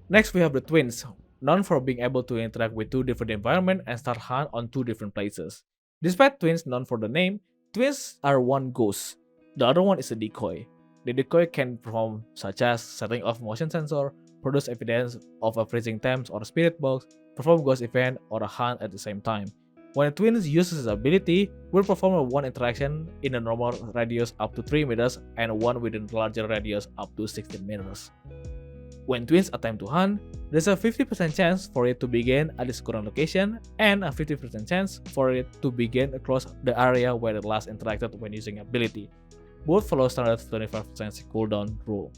Next, we have the twins, known for being able to interact with 2 different environments and start hunt on 2 different places. Despite twins known for the name, twins are one ghost. The other one is a decoy. The decoy can perform such as setting off motion sensor, produce evidence of a freezing temps or a spirit box, perform ghost event or a hunt at the same time. When a twin uses his ability, will perform a 1 interaction in a normal radius up to 3 meters and 1 within the larger radius up to 16 meters. When twins attempt to hunt, there's a 50% chance for it to begin at its current location and a 50% chance for it to begin across the area where it last interacted when using ability. Both follow standard 25% cooldown rule.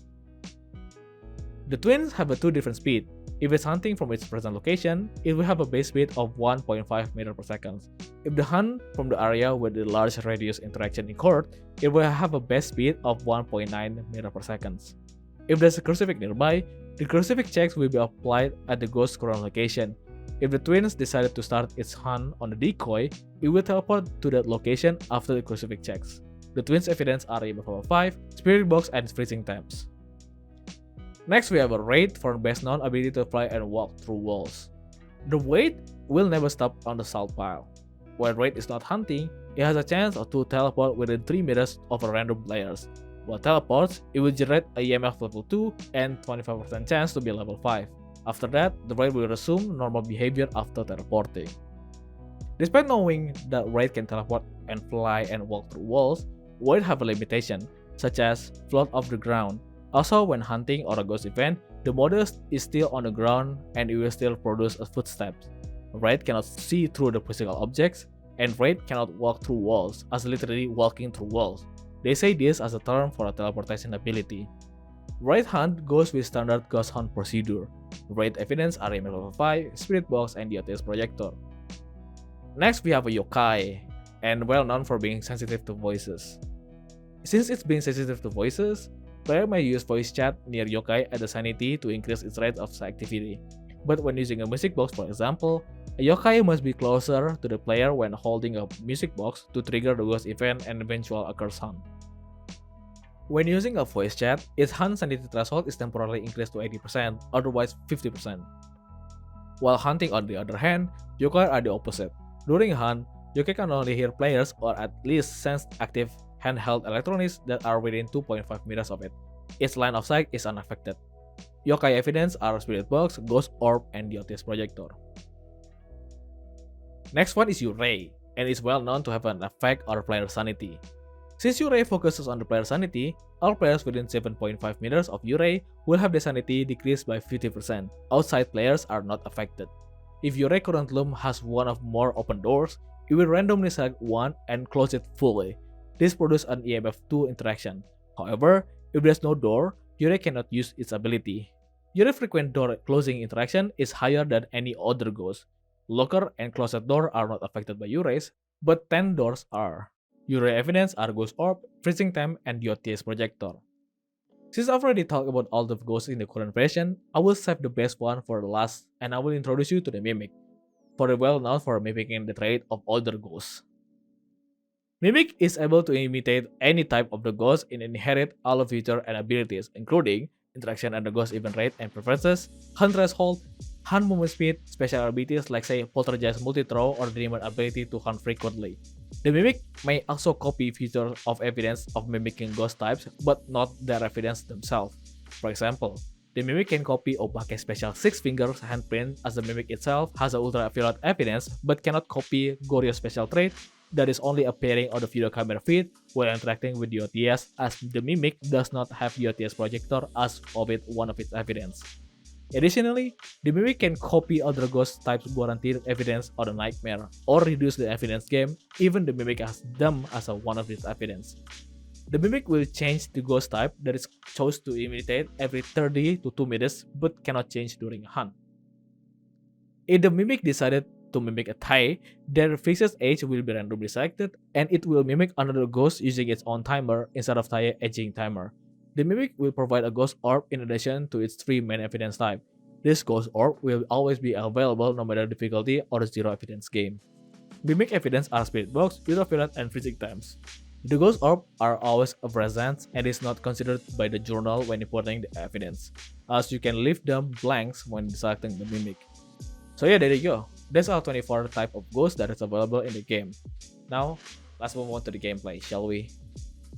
The twins have a 2 different speed. If it's hunting from its present location, it will have a base speed of 1.5 meter per second. If the hunt from the area where the large radius interaction occurred, it will have a base speed of 1.9 meter per second. If there's a crucifix nearby, the crucifix checks will be applied at the ghost's current location. If the twins decided to start its hunt on the decoy, it will teleport to that location after the crucifix checks. The twins' evidence are EMF level 5, Spirit Box, and Freezing Temps. Next, we have a Wraith for best known ability to fly and walk through walls. The Wraith will never stop on the salt pile. When Wraith is not hunting, it has a chance to teleport within 3 meters of a random players. While teleports, it will generate a EMF level 2 and 25% chance to be level 5. After that, the Wraith will resume normal behavior after teleporting. Despite knowing that Wraith can teleport and fly and walk through walls, Wraith have a limitation, such as float off the ground. Also, when hunting or a ghost event, the model is still on the ground and it will still produce a footsteps. Wraith cannot see through the physical objects, and Wraith cannot walk through walls, as literally walking through walls. They say this as a term for a teleportation ability. Wraith hunt goes with standard ghost hunt procedure. Wraith evidence are EMF level 5, Spirit Box, and the OTS projector. Next, we have a yokai, and well known for being sensitive to voices. Since it's being sensitive to voices, player may use voice chat near yokai at the sanity to increase its rate of activity. But when using a music box, for example, a yokai must be closer to the player when holding a music box to trigger the ghost event and eventual occurs hunt. When using a voice chat, its hunt sanity threshold is temporarily increased to 80%, otherwise 50%. While hunting on the other hand, yokai are the opposite. During a hunt, yokai can only hear players or at least sense active handheld electronics that are within 2.5 meters of it. Its line of sight is unaffected. Yokai evidence are Spirit Box, Ghost Orb, and the OTS projector. Next one is Yurei, and is well known to have an effect on player sanity. Since Urei focuses on the player's sanity, all players within 7.5 meters of Urei will have their sanity decreased by 50%. Outside players are not affected. If Urei current loom has one or more open doors, it will randomly select one and close it fully. This produces an EMF2 interaction. However, if there's no door, Urei cannot use its ability. Urei frequent door closing interaction is higher than any other ghost. Locker and closet door are not affected by Ureis, but 10 doors are. Urei evidence are Ghost Orb, Freezing Time, and DOTS Projector. Since I've already talked about all the ghosts in the current version, I will save the best one for the last and I will introduce you to the Mimic, for the well known for mimicking the trait of older ghosts. Mimic is able to imitate any type of the ghost and inherit all of features and abilities, including interaction and the ghost event rate and preferences, hunt threshold, hunt movement speed, special abilities like say poltergeist multi-throw or the demon ability to hunt frequently. The Mimic may also copy features of evidence of mimicking ghost types, but not their evidence themselves. For example, the Mimic can copy Obake's special 6 fingers handprint as the Mimic itself has a ultraviolet evidence, but cannot copy Goryo's special trait that is only appearing on the video camera feed while interacting with the OTS, as the Mimic does not have the OTS projector as of it one of its evidence. Additionally, the Mimic can copy other ghost types guaranteed evidence on a nightmare, or reduce the evidence game, even the Mimic has them as one of its evidence. The Mimic will change the ghost type that is chose to imitate every 30 to 2 minutes, but cannot change during a hunt. If the Mimic decided to mimic a Thai, their fixed age will be randomly selected, and it will mimic another ghost using its own timer instead of Thai aging timer. The Mimic will provide a Ghost Orb in addition to its 3 main evidence type. This Ghost Orb will always be available no matter difficulty or the zero evidence game. Mimic evidence are Spirit Box, Ultraviolet, and Freezing Times. The Ghost Orb are always a presence and is not considered by the journal when importing the evidence, as you can leave them blanks when selecting the Mimic. So yeah, there you go. That's all 24 type of ghosts that is available in the game. Now, let's move on to the gameplay, shall we?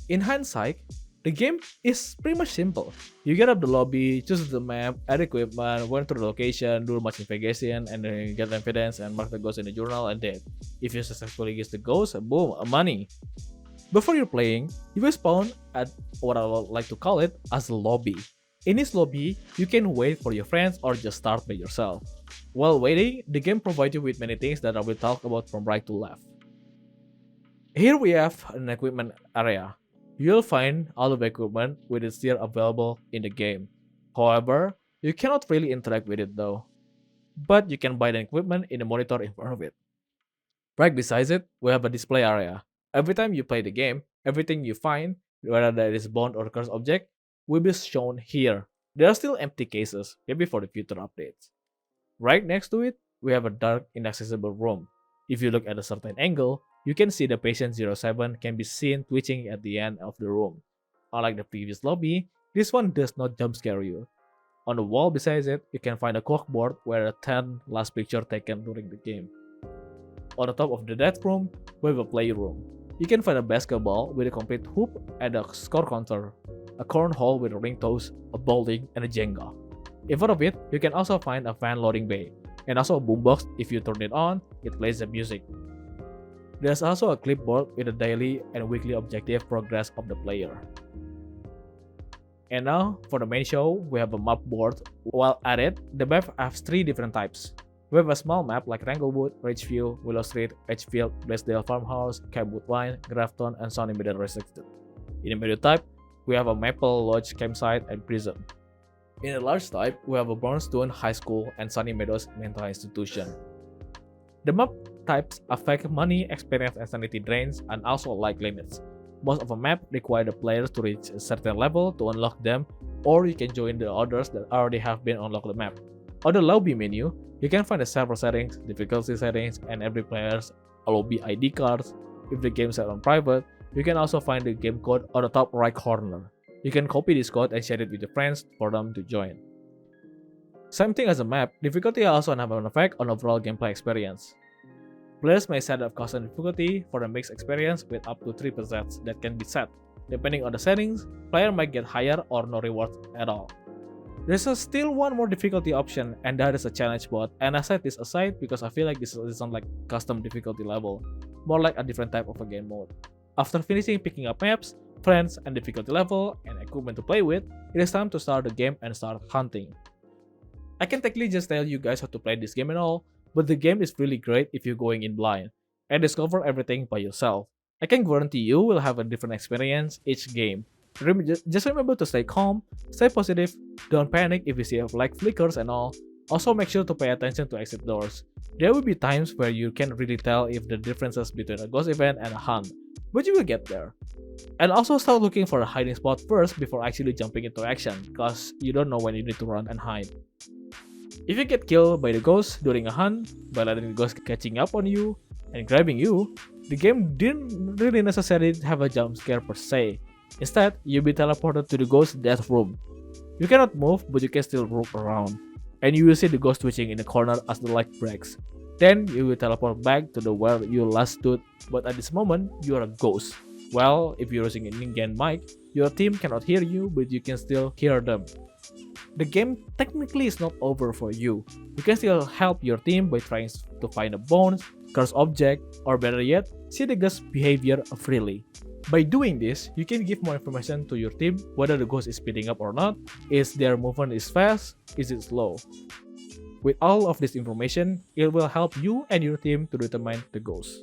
In hindsight, the game is pretty much simple. You get up the lobby, choose the map, add equipment, went to the location, do much investigation, and then you get evidence and mark the ghost in the journal and dead. If you successfully get the ghost, boom, money. Before you're playing, you will spawn at what I would like to call it as a lobby. In this lobby, you can wait for your friends or just start by yourself. While waiting, the game provides you with many things that I will talk about from right to left. Here we have an equipment area. You'll find all of the equipment with its tier available in the game. However, you cannot really interact with it though. But you can buy the equipment in the monitor in front of it. Right beside it, we have a display area. Every time you play the game, everything you find, whether that is bound or cursed object, will be shown here. There are still empty cases, maybe for the future updates. Right next to it, we have a dark, inaccessible room. If you look at a certain angle, you can see the patient 07 can be seen twitching at the end of the room. Unlike the previous lobby, this one does not jump scare you. On the wall beside it, you can find a corkboard where a 10 last picture taken during the game. On the top of the death room, we have a playroom. You can find a basketball with a complete hoop and a score counter, a cornhole with ring toss, a bowling, and a Jenga. In front of it, you can also find a fan loading bay, and also a boombox. If you turn it on, it plays the music. There's also a clipboard with the daily and weekly objective progress of the player. And now, for the main show, we have a map board. While at it, the map has 3 different types. We have a small map like Tanglewood, Ridgeview, Willow Street, Edgefield, Blaisdell Farmhouse, Campwood Line, Grafton, and Sunny Meadow Restricted. In the medium type, we have a Maple Lodge campsite and prison. In the large type, we have a Brownstone High School and Sunny Meadows Mental Institution. The map types affect money, experience, and sanity drains, and also like limits. Most of a map require the players to reach a certain level to unlock them, or you can join the others that already have been unlocked the map. On the lobby menu, you can find the server settings, difficulty settings, and every player's lobby ID cards. If the game is set on private, you can also find the game code on the top right corner. You can copy this code and share it with your friends for them to join. Same thing as a map, difficulty also have an effect on overall gameplay experience. Players may set up custom difficulty for a mixed experience with up to 3 presets that can be set. Depending on the settings, player might get higher or no rewards at all. There's still one more difficulty option, and that is a challenge mode, and I set this aside because I feel like this isn't like custom difficulty level, more like a different type of a game mode. After finishing picking up maps, friends, and difficulty level, and equipment to play with, it is time to start the game and start hunting. I can technically just tell you guys how to play this game and all, but the game is really great if you're going in blind and discover everything by yourself. I can guarantee you will have a different experience each game. Just remember to stay calm, stay positive, don't panic if you see light flickers and all. Also make sure to pay attention to exit doors. There will be times where you can't really tell if the differences between a ghost event and a hunt, but you will get there. And also start looking for a hiding spot first before actually jumping into action, cause you don't know when you need to run and hide. If you get killed by the ghost during a hunt, by letting the ghost catching up on you and grabbing you, the game didn't really necessarily have a jump scare per se. Instead, you'll be teleported to the ghost death room. You cannot move, but you can still rope around, and you will see the ghost twitching in the corner as the light breaks. Then you will teleport back to the where you last stood, but at this moment, you are a ghost. Well, if you're using an in-game mic, your team cannot hear you, but you can still hear them. The game technically is not over for you. You can still help your team by trying to find a bones, cursed object, or better yet, see the ghost behavior freely. By doing this, you can give more information to your team whether the ghost is speeding up or not, is their movement is fast, is it slow. With all of this information, it will help you and your team to determine the ghost.